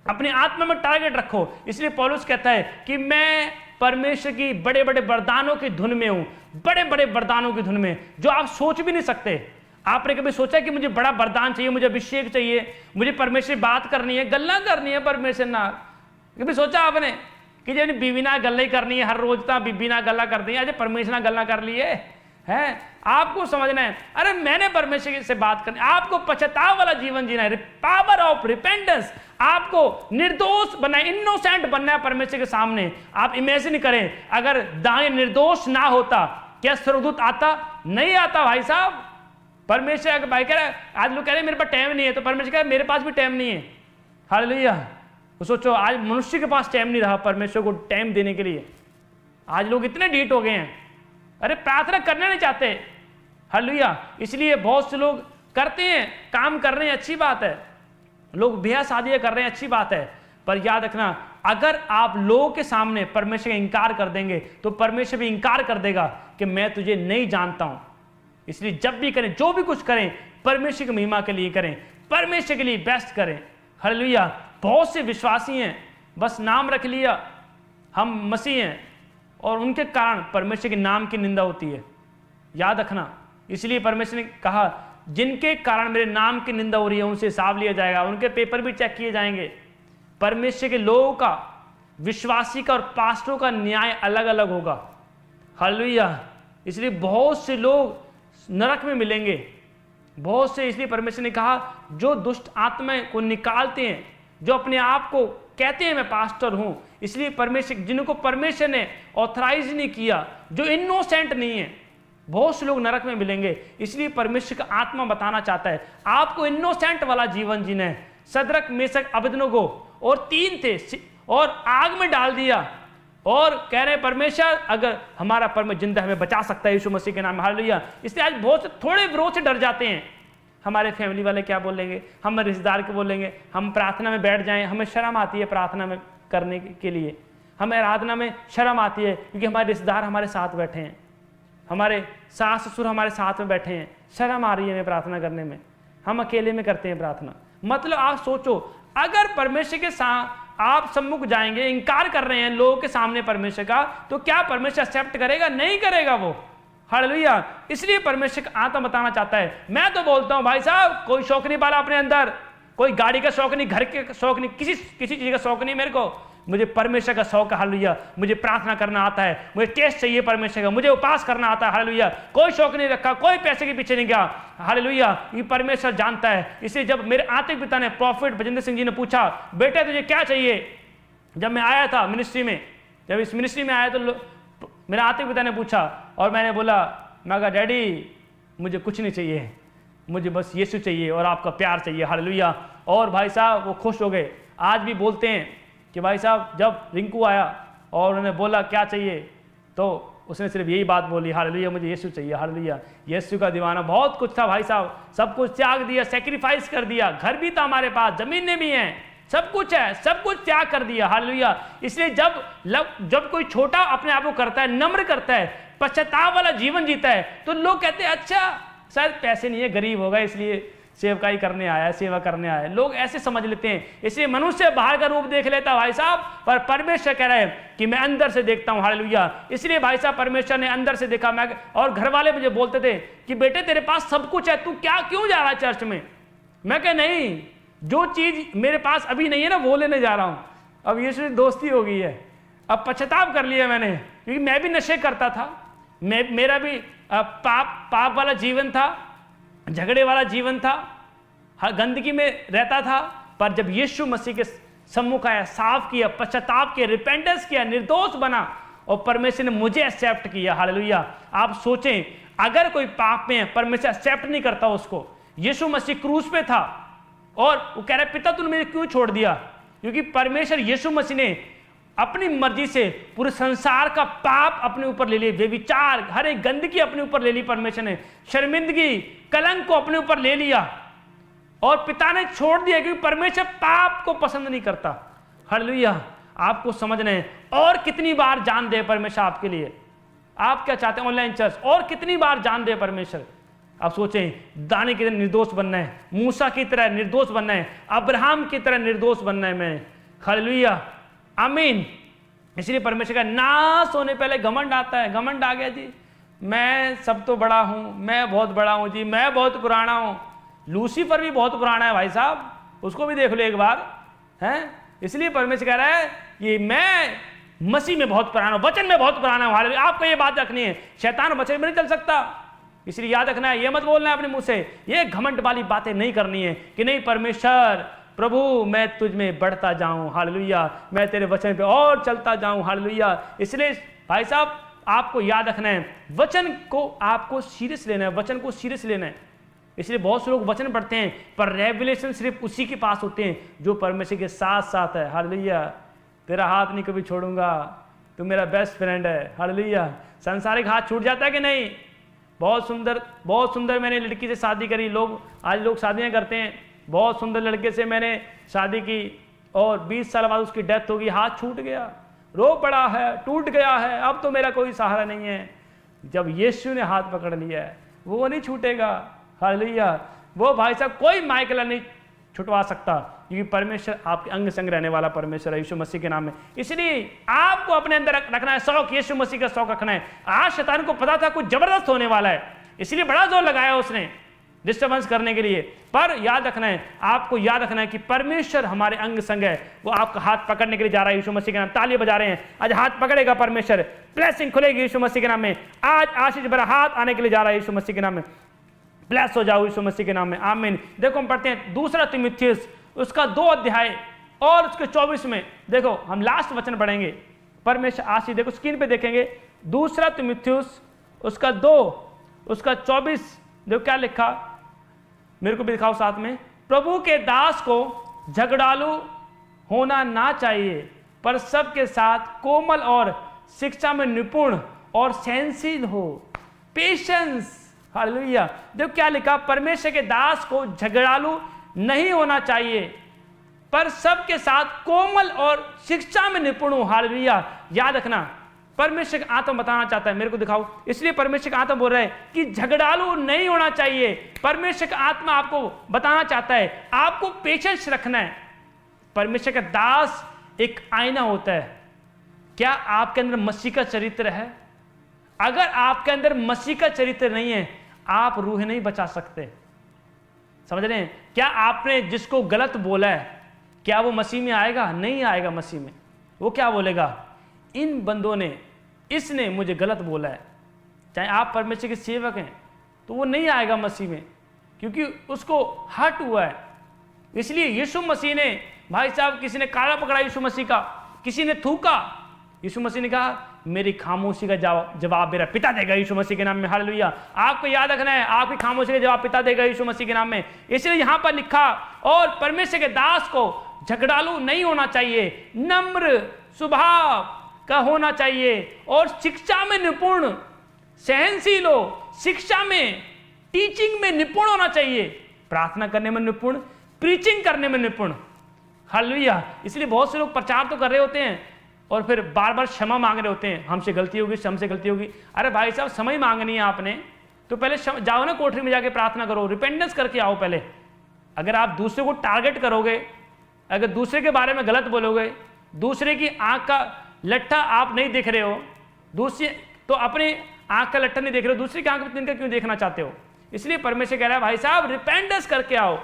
अपने आत्मा में टारगेट रखो। इसलिए पौलुस कहता है कि मैं परमेश्वर की बड़े बड़े वरदानों की धुन में हूं, बड़े बड़े वरदानों की धुन में, जो आप सोच भी नहीं सकते। आपने कभी सोचा कि मुझे बड़ा वरदान चाहिए, मुझे अभिषेक चाहिए, मुझे परमेश्वर बात करनी है, गल्ला करनी है परमेश्वर ना? कभी सोचा आपने कि जब बीवी ना गल्ला ही करनी है, हर रोज तो बीबी ना गल्ला कर दी, अजय परमेश्वर ना गल्ला कर लिए है? आपको समझना है, अरे मैंने परमेश्वर से बात करनी, आपको पश्चाताप वाला जीवन जीना है, पावर ऑफ रिपेंटेंस। आपको निर्दोष बनना है, इनोसेंट बनना है परमेश्वर के सामने। आप इमेजिन करें अगर दाएं निर्दोष ना होता, क्या स्वर्गदूत आता? नहीं आता भाई साहब। परमेश्वर अगर भाई कह रहा है, आज लोग कह रहे हैं मेरे पास टाइम नहीं है, तो परमेश्वर कह रहा है मेरे पास भी टाइम नहीं है। हालेलुया। तो सोचो आज मनुष्य के पास टाइम नहीं रहा परमेश्वर को टाइम देने के लिए। आज लोग इतने डीट हो गए हैं, अरे प्रार्थना करना नहीं चाहते। हालेलुया। इसलिए बहुत से लोग करते हैं, काम कर रहे हैं, अच्छी बात है, लोग ब्याह शादियां कर रहे हैं, अच्छी बात है, पर याद रखना अगर आप लोगों के सामने परमेश्वर का इंकार कर देंगे तो परमेश्वर भी इंकार कर देगा कि मैं तुझे नहीं जानता हूं। इसलिए जब भी करें, जो भी कुछ करें, परमेश्वर की महिमा के लिए करें, परमेश्वर के लिए बेस्ट करें। हालेलुया। बहुत से विश्वासी हैं, बस नाम रख लिया हम मसीह हैं, और उनके कारण परमेश्वर के नाम की निंदा होती है। याद रखना। इसलिए परमेश्वर ने कहा जिनके कारण मेरे नाम की निंदा हो रही है उनसे हिसाब लिया जाएगा, उनके पेपर भी चेक किए जाएंगे। परमेश्वर के लोगों का, विश्वासी का और पास्टरों का न्याय अलग अलग होगा। हालेलुया। इसलिए बहुत से लोग नरक में मिलेंगे, बहुत से। इसलिए परमेश्वर ने कहा जो दुष्ट आत्माएं को निकालते हैं, जो अपने आप को कहते हैं मैं पास्टर हूं, इसलिए परमेश्वर, जिनको परमेश्वर ने ऑथराइज नहीं किया, जो इनोसेंट नहीं है, बहुत से लोग नरक में मिलेंगे। इसलिए परमेश्वर का आत्मा बताना चाहता है आपको इनोसेंट वाला जीवन जीना है। सदरक, मेशक, अबेदनगो और 3 थे और आग में डाल दिया, और कह रहे हैं परमेश्वर अगर हमारा परमेश्वर जिंदा हमें बचा सकता है यीशु मसीह के नाम में, हालेलुया। इसलिए आज बहुत से थोड़े विरोध से डर जाते हैं। हमारे फैमिली वाले क्या बोलेंगे, हमारे रिश्तेदार क्या बोलेंगे, हम प्रार्थना में बैठ जाएं, हमें शर्म आती है प्रार्थना में करने के लिए, हमें आराधना में शर्म आती है क्योंकि हमारे रिश्तेदार हमारे साथ बैठे हैं, हमारे सास ससुर हमारे साथ में बैठे हैं, शर्म आ रही है हमें प्रार्थना करने में, हम अकेले में करते हैं प्रार्थना। मतलब आप सोचो, अगर परमेश्वर के साथ आप सम्मुख जाएंगे, इनकार कर रहे हैं लोगों के सामने परमेश्वर का, तो क्या परमेश्वर एक्सेप्ट करेगा? नहीं करेगा वो, हालेलुया। इसलिए परमेश्वर का आत्मा बताना चाहता है। मैं तो बोलता हूं भाई साहब, कोई शौक नहीं पाला अपने अंदर, कोई गाड़ी का शौक नहीं, घर के शौक नहीं, किसी चीज का शौक नहीं मेरे को, मुझे परमेश्वर का शौक है, हालेलुया। मुझे प्रार्थना करना आता है, मुझे टेस्ट चाहिए परमेश्वर का, मुझे उपास करना आता है, हालेलुया। कोई शौक नहीं रखा, कोई पैसे के पीछे नहीं गया, हालेलुया। ये परमेश्वर जानता है। इसलिए जब मेरे आत्मिक पिता ने, प्रॉफिट भजेंद्र सिंह जी ने पूछा, बेटा तुझे क्या चाहिए, जब मैं आया था मिनिस्ट्री में, जब इस मिनिस्ट्री में आया तो मेरे आत्मिक पिता ने पूछा और मैंने बोला, मैं कहा डैडी मुझे कुछ नहीं चाहिए, मुझे बस यीशु चाहिए और आपका प्यार चाहिए, हालेलुया। और भाई साहब वो खुश हो गए। आज भी बोलते हैं कि भाई साहब जब रिंकू आया और उन्होंने बोला क्या चाहिए, तो उसने सिर्फ यही बात बोली, हालेलुया मुझे यीशु चाहिए, हालेलुया। यीशु का दीवाना, बहुत कुछ था भाई साहब, सब कुछ त्याग दिया, सेक्रीफाइस कर दिया, घर भी था हमारे पास, जमीनें भी हैं, सब कुछ है, सब कुछ त्याग कर दिया, हालेलुया। इसलिए जब कोई छोटा अपने आप को करता है, नम्र करता है, पश्चाताप वाला जीवन जीता है, तो लोग कहते हैं अच्छा शायद पैसे नहीं है, गरीब होगा इसलिए सेवकाई करने आया है, सेवा करने आया है, लोग ऐसे समझ लेते हैं। इसलिए मनुष्य बाहर का रूप देख लेता भाई साहब, पर परमेश्वर कह रहा है कि मैं अंदर से देखता हूं, हालेलुया। इसलिए भाई साहब परमेश्वर ने अंदर से देखा। मैं और घर वाले मुझे बोलते थे कि बेटे तेरे पास सब कुछ है, तू क्यों जा रहा है चर्च में? मैं कह नहीं, जो चीज मेरे पास अभी नहीं है ना वो लेने जा रहा हूं। अब यीशु से दोस्ती हो गई है, अब पश्चाताप कर लिया मैंने, क्योंकि मैं भी नशे करता था, मेरा भी पाप वाला जीवन था, झगड़े वाला जीवन था, हर गंदगी में रहता था। पर जब यीशु मसीह के सम्मुख आया, साफ किया, पश्चाताप किया, रिपेंटेंस किया, निर्दोष बना और परमेश्वर ने मुझे एक्सेप्ट किया, हालेलुया। आप सोचें अगर कोई पाप में है, परमेश्वर एक्सेप्ट नहीं करता उसको। यीशु मसीह क्रूस पे था और वो कह रहा है पिता तूने मुझे क्यों छोड़ दिया? क्योंकि परमेश्वर यीशु मसीह ने अपनी मर्जी से पूरे संसार का पाप अपने ऊपर ले लिए, व्यभिचार, हर एक गंदगी अपने ऊपर ले ली परमेश्वर ने, शर्मिंदगी, कलंक को अपने ऊपर ले लिया और पिता ने छोड़ दिया, क्योंकि परमेश्वर पाप को पसंद नहीं करता, हालेलुया। आपको समझना है। और कितनी बार जान दे परमेश्वर आपके लिए? आप क्या चाहते हैं ऑनलाइन चर्च? और कितनी बार जान दे परमेश्वर? आप सोचें, दाने की तरह निर्दोष बनना है, मूसा की तरह निर्दोष बनना है, अब्राहम की तरह निर्दोष बनना है मैंने, हालेलुया, आमीन। इसलिए परमेश्वर का नाश होने पहले घमंड आता है। घमंड आ गया जी, मैं सब तो बड़ा हूं, मैं बहुत बड़ा हूं जी, मैं बहुत पुराना हूं। लूसीफर भी बहुत पुराना है भाई साहब, उसको भी देख लो एक बार, हैं? इसलिए परमेश्वर कह रहा है कि मैं मसीह में बहुत पुराना हूं, वचन में बहुत पुराना हूं। आपको ये बात रखनी है, शैतान वचन में नहीं चल सकता। इसलिए याद रखना है, ये मत बोलना है अपने मुंह से, ये घमंड वाली बातें नहीं करनी है कि नहीं परमेश्वर प्रभु मैं तुझ में बढ़ता जाऊं, हालेलुया, मैं तेरे वचन पे और चलता जाऊं, हालेलुया। इसलिए भाई साहब आपको याद रखना है, वचन को आपको सीरियस लेना है, वचन को सीरियस लेना है। इसलिए बहुत से लोग वचन पढ़ते हैं पर रेवलेशन सिर्फ उसी के पास होते हैं जो परमेश्वर के साथ साथ है, हालेलुया। तेरा हाथ नहीं कभी छोड़ूंगा, तू मेरा बेस्ट फ्रेंड है, हालेलुया। सांसारिक हाथ छूट जाता है कि नहीं? बहुत सुंदर मैंने लड़की से शादी करी। आज लोग शादियां करते हैं, बहुत सुंदर लड़के से मैंने शादी की और 20 साल बाद उसकी डेथ होगी, हाथ छूट गया, रो पड़ा है, टूट गया है, अब तो मेरा कोई सहारा नहीं है। जब यीशु ने हाथ पकड़ लिया है वो नहीं छूटेगा, हालेलुया। वो भाई साहब कोई माइकला नहीं छुटवा सकता, क्योंकि परमेश्वर आपके अंग संग रहने वाला परमेश्वर है यीशु मसीह के नाम में। इसलिए आपको अपने अंदर रखना है शौक, यीशु मसीह का शौक रखना है। आज शैतान को पता था कुछ जबरदस्त होने वाला है, इसलिए बड़ा जोर लगाया उसने डिस्टर्बेंस करने के लिए। पर याद रखना है, आपको याद रखना है कि परमेश्वर हमारे अंग संग है, वो आपका हाथ पकड़ने के लिए जा रहा है यीशु मसीह के नाम। ताली बजा रहे हैं, आज हाथ पकड़ेगा परमेश्वर, ब्लेसिंग खुलेगी यीशु मसीह के नाम में। आज आशीष भरा हाथ आने के लिए जा रहा है यीशु मसीह के नाम में। ब्लेस हो जाओ यीशु मसीह के नाम में, आमीन। देखो हम पढ़ते हैं 2 तीमुथियुस उसका 2 अध्याय और उसके 24 में, देखो हम लास्ट वचन पढ़ेंगे। परमेश्वर आशीष, देखो स्क्रीन पे देखेंगे, 2 तीमुथियुस उसका 2 उसका 24, देखो क्या लिखा, मेरे को भी दिखाओ साथ में। प्रभु के दास को झगड़ालू होना ना चाहिए, पर सबके साथ कोमल और शिक्षा में निपुण और सहनशील हो। Patience, hallelujah. देखो क्या लिखा, परमेश्वर के दास को झगड़ालू नहीं होना चाहिए, पर सबके साथ कोमल और शिक्षा में निपुण हो। हालेलुया। याद रखना, परमेश्वर का आत्मा बताना चाहता है, मेरे को दिखाओ, इसलिए परमेश्वर का आत्मा बोल रहा है कि झगड़ालू नहीं होना चाहिए। परमेश्वर का आत्मा आपको बताना चाहता है आपको पेशेंस रखना है। परमेश्वर का दास एक आईना होता है। क्या आपके अंदर मसीह का चरित्र है? अगर आपके अंदर मसीह का चरित्र नहीं है, आप रूह नहीं बचा सकते। समझ रहे हैं? क्या आपने जिसको गलत बोला है, क्या वो मसीह में आएगा? नहीं आएगा मसीह में। वो क्या बोलेगा, इन बंदों ने, इसने मुझे गलत बोला है। चाहे आप परमेश्वर के सेवक हैं तो वो नहीं आएगा मसीह में, क्योंकि उसको हर्ट हुआ है। इसलिए यीशु मसीह ने, भाई साहब, किसी ने काला पकड़ा यीशु मसीह का, किसी ने थूका, यीशु मसीह ने कहा मेरी खामोशी का जवाब मेरा पिता देगा यीशु मसीह के नाम में। हालेलुया। आपको याद रखना है, आपकी खामोशी का जवाब पिता देगा यीशु मसीह के नाम में। इसलिए यहां पर लिखा, और परमेश्वर के दास को झगड़ालू नहीं होना चाहिए, नम्र स्वभाव का होना चाहिए और शिक्षा में निपुण, सहनशील हो, शिक्षा में, टीचिंग में निपुण होना चाहिए, प्रार्थना करने में निपुण, प्रीचिंग करने में निपुण। हालेलुया। इसलिए बहुत से लोग प्रचार तो कर रहे होते हैं और फिर बार बार क्षमा मांग रहे होते हैं, हमसे गलती होगी, हमसे गलती होगी। अरे भाई साहब, समय मांगनी है आपने तो पहले जाओ ना कोठरी में जाके प्रार्थना करो, रिपेंटेंस करके आओ पहले। अगर आप दूसरे को टारगेट करोगे, अगर दूसरे के बारे में गलत बोलोगे, दूसरे की आंख का लट्ठा आप नहीं देख रहे हो, दूसरे तो अपने आंख का लट्ठा नहीं देख रहे हो, दूसरे की आंख में क्यों देखना चाहते हो? इसलिए परमेश्वर कह रहा है भाई साहब रिपेंटेंस करके आओ।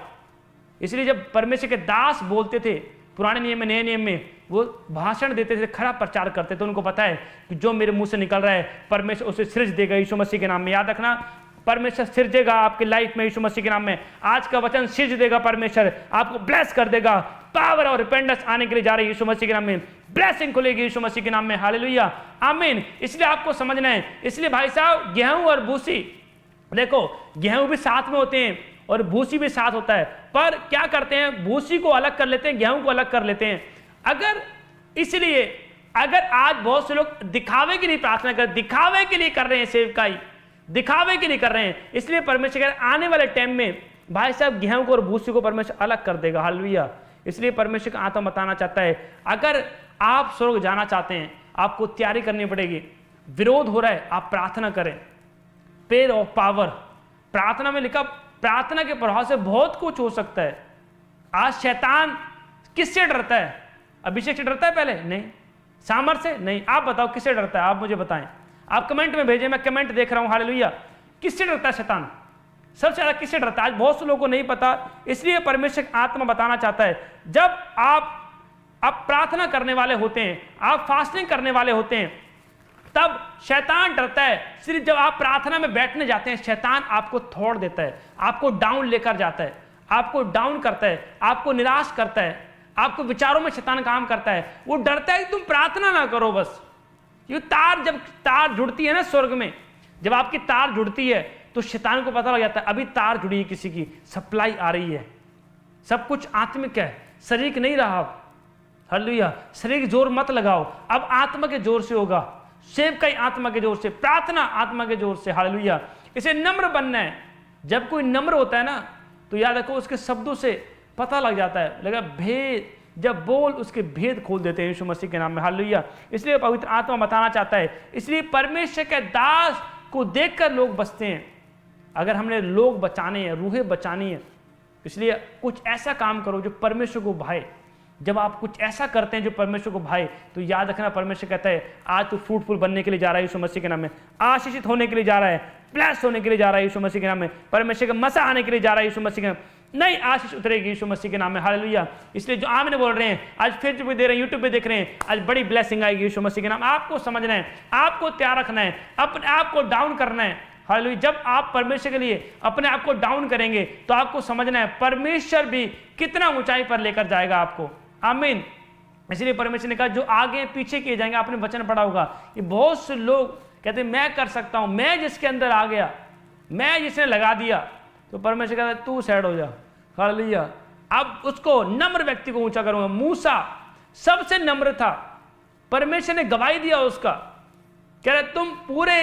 इसलिए जब परमेश्वर के दास बोलते थे पुराने नियम में, नए नियम में, वो भाषण देते थे, खरा प्रचार करते थे, उनको पता है कि जो मेरे मुंह से निकल रहा है परमेश्वर उसे सृज देगा यीशु मसीह के नाम में। याद रखना, परमेश्वर सृजेगा आपकी लाइफ में यीशु मसीह के नाम में। आज का वचन सृज देगा, परमेश्वर आपको ब्लेस कर देगा। पावर और रिपेंटेंस आने के लिए जा रही है यीशु मसीह के नाम में, ब्लेसिंग खुलेगी यीशु मसीह के नाम में। हालेलुया, आमीन। इसलिए आपको समझना है। इसलिए भाई साहब, गेहूं और भूसी, देखो गेहूं भी साथ में होते हैं और भूसी भी साथ होता है, पर क्या करते हैं, भूसी को अलग कर लेते हैं, गेहूं को अलग कर लेते हैं। अगर आज बहुत से लोग दिखावे के लिए प्रार्थना कर, दिखावे के लिए कर रहे हैं, सेवकाई दिखावे के लिए कर रहे हैं, इसलिए परमेश्वर आने वाले टाइम में भाई साहब गेहूं को और भूसी को परमेश्वर अलग कर देगा। हालेलुया। इसलिए परमेश्वर का आत्मा बताना चाहता है, अगर आप स्वर्ग जाना चाहते हैं, आपको तैयारी करनी पड़ेगी। विरोध हो रहा है, आप प्रार्थना करें। पेयर ऑफ पावर, प्रार्थना में लिखा, प्रार्थना के प्रभाव से बहुत कुछ हो सकता है। आज शैतान किससे डरता है? अभिषेक से डरता है पहले? नहीं। सामर्थ से? नहीं। आप बताओ किससे डरता है? आप मुझे बताएं, आप कमेंट में भेजें, मैं कमेंट देख रहा हूं। हालेलुया। किससे डरता है शैतान? सबसे ज्यादा किससे डरता है? आज बहुत से लोगों को नहीं पता, इसलिए परमेश्वर आत्मा बताना चाहता है, जब आप प्रार्थना करने वाले होते हैं, आप फास्टिंग करने वाले होते हैं, तब शैतान डरता है। सिर्फ जब आप प्रार्थना में बैठने जाते हैं, शैतान आपको थोड़ देता है, आपको डाउन लेकर जाता है, आपको डाउन करता है, आपको निराश करता है, आपको विचारों में शैतान काम करता है। वो डरता है कि तुम प्रार्थना ना करो बस। ये जब तार जुड़ती है ना स्वर्ग में, जब आपकी तार जुड़ती है तो शैतान को पता लग जाता है अभी तार जुड़ी है, किसी की सप्लाई आ रही है, सब कुछ आत्मिक है, शरीर नहीं रहा। हालेलुया। शरीर जोर मत लगाओ, अब आत्मा के जोर से होगा, सेवकाई आत्मा के जोर से, प्रार्थना आत्मा के जोर से। हालेलुया। इसे नम्र बनना है। जब कोई नम्र होता है ना, तो याद रखो उसके शब्दों से पता लग जाता है, लगा भेद, जब बोल उसके भेद खोल देते हैं यीशु मसीह के नाम में। हालेलुया। इसलिए पवित्र आत्मा बताना चाहता है, इसलिए परमेश्वर के दास को देखकर लोग बचते हैं। अगर हमने लोग बचाने हैं, रूहें बचानी है, इसलिए कुछ ऐसा काम करो जो परमेश्वर को भाए। जब आप कुछ ऐसा करते हैं जो परमेश्वर को भाए, तो याद रखना परमेश्वर कहता है आज तू फ्रूटफुल बनने के लिए जा रहा है यीशु मसीह के नाम में, आशीषित होने के लिए जा रहा है, ब्लेस होने के लिए जा रहा है यीशु मसीह के नाम में, परमेश्वर का मसा आने के लिए जा रहा है यीशु मसीह के नाम, नई आशीष उतरेगी यीशु मसीह के नाम में। हालेलुया। इसलिए जो आमीन बोल रहे हैं, आज फेसबुक पे दे रहे हैं, यूट्यूब पे देख रहे हैं, आज बड़ी ब्लेसिंग आएगी यीशु मसीह के नाम। आपको समझना है, आपको तैयार रखना है, अपने आप को डाउन करना है। हालेलुया। जब आप परमेश्वर के लिए अपने आप को डाउन करेंगे तो आपको समझना है परमेश्वर भी कितना ऊंचाई पर लेकर जाएगा आपको। आमीन। इसलिए परमेश्वर ने कहा जो आगे पीछे किए जाएंगे, आपने वचन पढ़ा होगा, ये बहुत से लोग कहते हैं मैं कर सकता हूं, मैं जिसके अंदर आ गया, मैं जिसने लगा दिया, तो परमेश्वर कहता है तू साइड हो जा। हालेलुया। अब उसको नम्र व्यक्ति को ऊंचा करूंगा। मूसा सबसे नम्र था, परमेश्वर ने गवाही दिया उसका, कह रहे तुम पूरे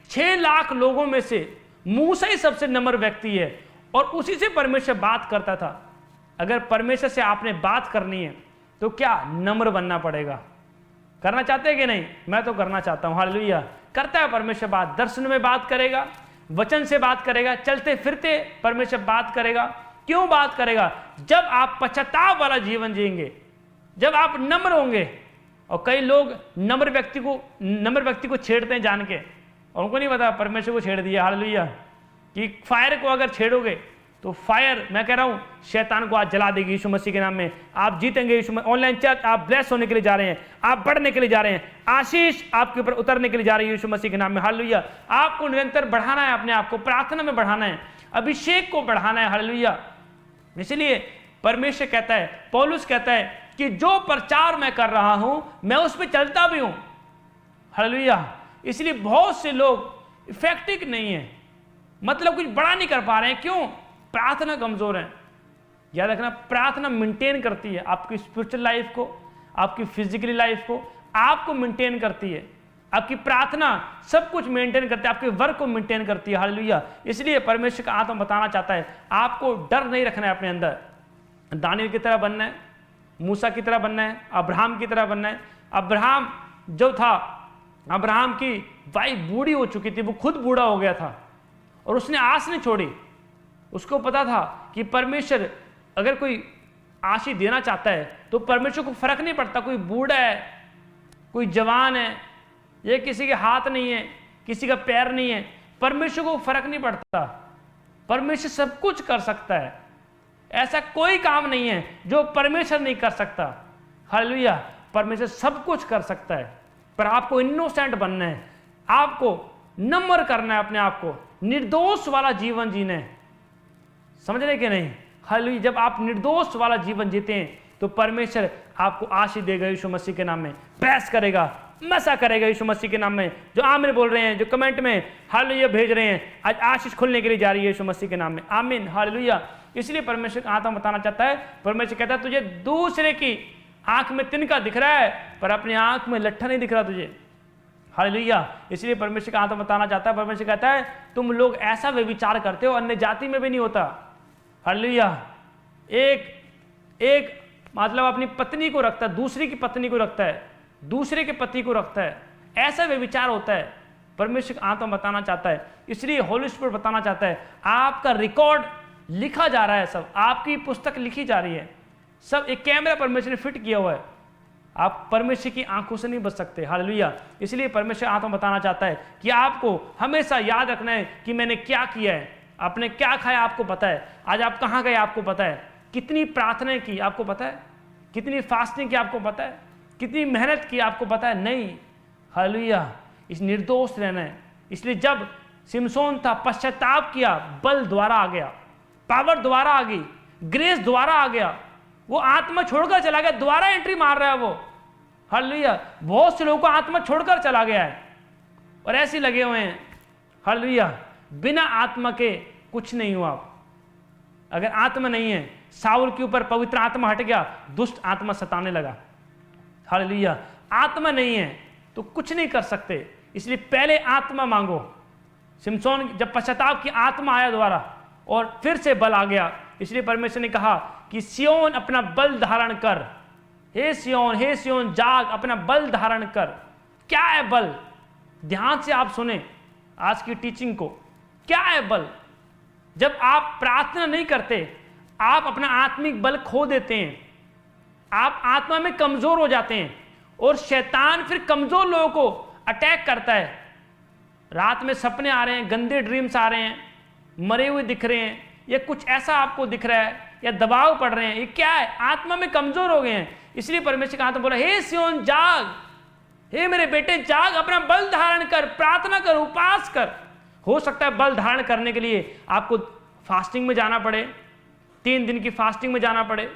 6 लाख लोगों में से मूसा ही सबसे नम्र व्यक्ति है, और उसी से परमेश्वर बात करता था। अगर परमेश्वर से आपने बात करनी है तो क्या नम्र बनना पड़ेगा। करना चाहते हैं कि नहीं? मैं तो करना चाहता हूं। हालेलुया। करता है परमेश्वर बात, दर्शन में बात करेगा, वचन से बात करेगा, चलते फिरते परमेश्वर बात करेगा। क्यों बात करेगा? जब आप पश्चाताप वाला जीवन जिएंगे, जब आप नम्र होंगे। और कई लोग नम्र व्यक्ति को छेड़ते हैं जान के, और उनको नहीं पता परमेश्वर को छेड़ दिया। हालेलुया। कि फायर को अगर छेड़ोगे तो फायर, मैं कह रहा हूं, शैतान को आज जला देगी यीशु मसीह के नाम में। आप जीतेंगे यीशु मसीह। ऑनलाइन चर्च, आप ब्लेस होने के लिए जा रहे हैं, आप बढ़ने के लिए जा रहे हैं, आशीष आपके ऊपर उतरने के लिए जा रही है यीशु मसीह के नाम में। हालेलुया। आपको निरंतर बढ़ाना है, अपने आप को प्रार्थना में बढ़ाना है, अभिषेक को बढ़ाना है। हालेलुया। इसलिए परमेश्वर कहता है, पौलुस कहता है कि जो प्रचार मैं कर रहा हूं मैं उस पर चलता भी हूं। हालेलुया। इसलिए बहुत से लोग इफेक्टिव नहीं है, मतलब कुछ बड़ा नहीं कर पा रहे हैं। क्यों? प्रार्थना कमजोर है। याद रखना, प्रार्थना मेंटेन करती है आपकी स्पिरिचुअल लाइफ को, आपकी फिजिकली लाइफ को, आपको मेंटेन करती है। आपकी प्रार्थना सब कुछ मेंटेन करती है, आपके वर्क को मेंटेन करती है। हालेलुया। इसलिए परमेश्वर का आत्मा बताना चाहता है, आपको डर नहीं रखना है अपने अंदर। दानियल की तरह बनना है, मूसा की तरह बनना है, अब्राहम की तरह बनना है। अब्राहम जो था, अब्राहम की वाइफ बूढ़ी हो चुकी थी, वो खुद बूढ़ा हो गया था, और उसने आस नहीं छोड़ी। उसको पता था कि परमेश्वर अगर कोई आशीष देना चाहता है तो परमेश्वर को फर्क नहीं पड़ता कोई बूढ़ा है, कोई जवान है, ये किसी के हाथ नहीं है, किसी का पैर नहीं है, परमेश्वर को फर्क नहीं पड़ता। परमेश्वर सब कुछ कर सकता है। ऐसा कोई काम नहीं है जो परमेश्वर नहीं कर सकता। हालेलुया। परमेश्वर सब कुछ कर सकता है, पर आपको इनोसेंट बनना है, आपको नम्र करना है, अपने आप को निर्दोष वाला जीवन जीना है। समझ रहे कि नहीं? हालेलुया। जब आप निर्दोष वाला जीवन जीते हैं तो परमेश्वर आपको आशीष देगा यीशु मसीह के नाम में, ब्लेस करेगा, मसा करेगा यीशु मसीह के नाम में। जो आमीन बोल रहे हैं, जो कमेंट में हालेलुया भेज रहे हैं, आज आशीष खुलने के लिए जा रही है यीशु मसीह के नाम में। आमीन। हालेलुया। इसलिए परमेश्वर का आत्मा बताना चाहता है, परमेश्वर कहता है तुझे दूसरे की आंख में तिनका दिख रहा है पर अपनी आंख में लट्ठा नहीं दिख रहा तुझे। हालेलुया। इसलिए परमेश्वर का आत्मा बताना चाहता है, परमेश्वर कहता है तुम लोग ऐसा व्यभिचार करते हो, अन्य जाति में भी नहीं होता। हालेलुया। एक मतलब अपनी पत्नी को रखता है, दूसरी की पत्नी को रखता है, दूसरे के पति को रखता है, ऐसा व्यभिचार होता है। परमेश्वर का आत्मा बताना चाहता है, इसलिए होली स्पिरिट बताना चाहता है, आपका रिकॉर्ड लिखा जा रहा है, सब आपकी पुस्तक लिखी जा रही है, सब एक कैमरा परमेश्वर ने फिट किया हुआ है। आप परमेश्वर की आंखों से नहीं बच सकते। हालेलुया। इसलिए परमेश्वर आत्मा बताना चाहता है कि आपको हमेशा याद रखना है कि मैंने क्या किया है, आपने क्या खाया आपको पता है, आज आप कहाँ गए आपको पता है, कितनी प्रार्थनाएं की आपको पता है, कितनी फास्टिंग की आपको पता है, कितनी मेहनत की आपको पता है? नहीं। हालेलुया। इस निर्दोष रहना है। इसलिए जब सिमसोन था, पश्चाताप किया, बल द्वारा आ गया, पावर द्वारा आ गई, ग्रेस द्वारा आ गया, वो आत्मा छोड़कर चला गया, द्वारा एंट्री मार रहा है वो। हालेलुया। बहुत से लोगों को आत्मा छोड़कर चला गया है और ऐसे लगे हुए हैं। हालेलुया। बिना आत्मा के कुछ नहीं हुआ। अगर आत्मा नहीं है, साउल के ऊपर पवित्र आत्मा हट गया, दुष्ट आत्मा सताने लगा। हालेलुया। आत्मा नहीं है तो कुछ नहीं कर सकते, इसलिए पहले आत्मा मांगो। सिमसोन जब पश्चाताप की आत्मा आया द्वारा और फिर से बल आ गया, इसलिए परमेश्वर ने कहा कि सियोन अपना बल धारण कर। हे सियोन जाग, अपना बल धारण कर। क्या है बल? ध्यान से आप सुने आज की टीचिंग को। क्या है बल? जब आप प्रार्थना नहीं करते, आप अपना आत्मिक बल खो देते हैं, आप आत्मा में कमजोर हो जाते हैं और शैतान फिर कमजोर लोगों को अटैक करता है। रात में सपने आ रहे हैं, गंदे ड्रीम्स आ रहे हैं, मरे हुए दिख रहे हैं, या कुछ ऐसा आपको दिख रहा है, या दबाव पड़ रहे हैं, ये क्या है? आत्मा में कमजोर हो गए हैं। इसलिए परमेश्वर का आत्मा बोला, हे सियोन जाग, हे मेरे बेटे जाग, अपना बल धारण कर, प्रार्थना कर, उपास कर। हो सकता है बल धारण करने के लिए आपको फास्टिंग में जाना पड़े, 3 दिन की फास्टिंग में जाना पड़े।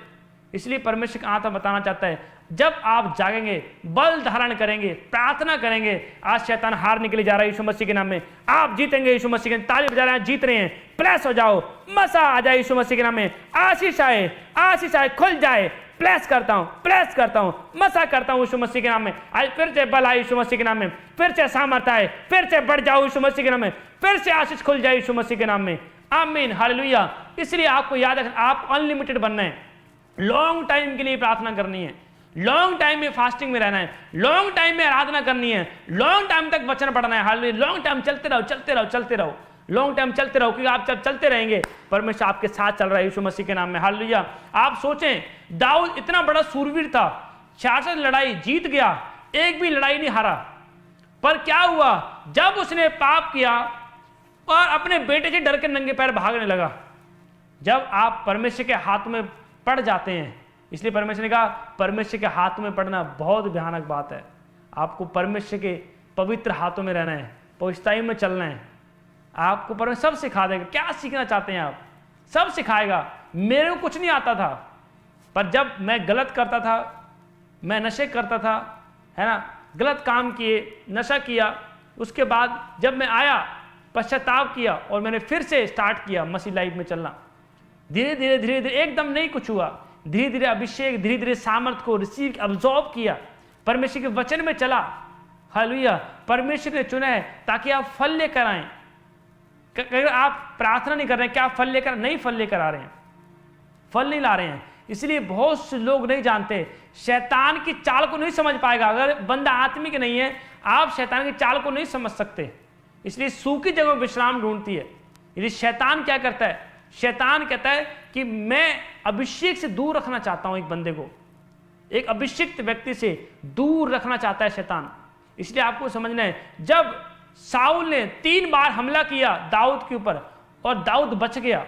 इसलिए परमेश्वर का आत्मा बताना चाहता है, जब आप जागेंगे, बल धारण करेंगे, प्रार्थना करेंगे, आज शैतान हारने के लिए जा रहा है यीशु मसीह के नाम में। आप जीतेंगे यीशु मसीह के। ताली बजा रहे हैं, जीत रहे हैं, प्लस हो जाओ, मसा आ जाए यीशु मसीह के नाम में। आशीष आए, खुल जाए, प्लेस करता हूं, प्लेस करता हूं, मसा करता हूं यीशु मसीह के नाम में। आज फिर से बल आए यीशु मसीह के नाम में, फिर से सामर्थ्य आए, फिर से बढ़ जाओ यीशु मसीह के नाम में, फिर से आशीष खुल जाए यीशु मसीह के नाम में। आमीन, हालेलुया। इसलिए आपको याद रखना, आप अनलिमिटेड बनना है, लॉन्ग टाइम के लिए प्रार्थना करनी है, लॉन्ग टाइम में फास्टिंग में रहना है, लॉन्ग टाइम में आराधना करनी है, लॉन्ग टाइम तक वचन पढ़ना है। हालेलुया, लॉन्ग टाइम चलते रहो, चलते रहो, चलते रहो, लॉन्ग टाइम चलते रहो, क्योंकि आप जब चलते रहेंगे परमेश्वर आपके साथ चल रहा है यीशु मसीह के नाम में। हालेलुया। आप सोचें, दाऊद इतना बड़ा सूरवीर था, 66 लड़ाई जीत गया, एक भी लड़ाई नहीं हारा, पर क्या हुआ जब उसने पाप किया और अपने बेटे से डर के नंगे पैर भागने लगा। जब आप परमेश्वर के हाथ में पड़ जाते हैं, इसलिए परमेश्वर ने कहा परमेश्वर के हाथ में पड़ना बहुत भयानक बात है। आपको परमेश्वर के पवित्र हाथों में रहना है, पवित्रताई में चलना है। आपको परमेश्वर सब सिखा देगा। क्या सीखना चाहते हैं आप? सब सिखाएगा। मेरे को कुछ नहीं आता था, पर जब मैं गलत करता था, मैं नशे करता था, है ना, गलत काम किए, नशा किया, उसके बाद जब मैं आया, पश्चाताप किया और मैंने फिर से स्टार्ट किया मसीह लाइफ में चलना। धीरे धीरे धीरे धीरे, एकदम नहीं कुछ हुआ, धीरे धीरे अभिषेक, धीरे धीरे सामर्थ को रिसीव अब्जॉर्ब किया, परमेश्वर के वचन में चला। हालेलुया। परमेश्वर ने चुना है ताकि आप फल लेकर आए। अगर आप प्रार्थना नहीं कर रहे हैं, क्या आप फल लेकर नहीं, फल लेकर आ रहे हैं, फल नहीं ला रहे हैं। इसलिए बहुत से लोग नहीं जानते, शैतान की चाल को नहीं समझ पाएगा। अगर बंदा आत्मिक नहीं है, आप शैतान की चाल को नहीं समझ सकते। इसलिए सूखी जगह विश्राम ढूंढती है। यदि शैतान क्या करता है, शैतान कहता है कि मैं अभिषेक से दूर रखना चाहता हूं, एक बंदे को, एक अभिषिक्त व्यक्ति से दूर रखना चाहता है शैतान। इसलिए आपको समझना है, जब साउल ने 3 बार हमला किया दाऊद के ऊपर और दाऊद बच गया,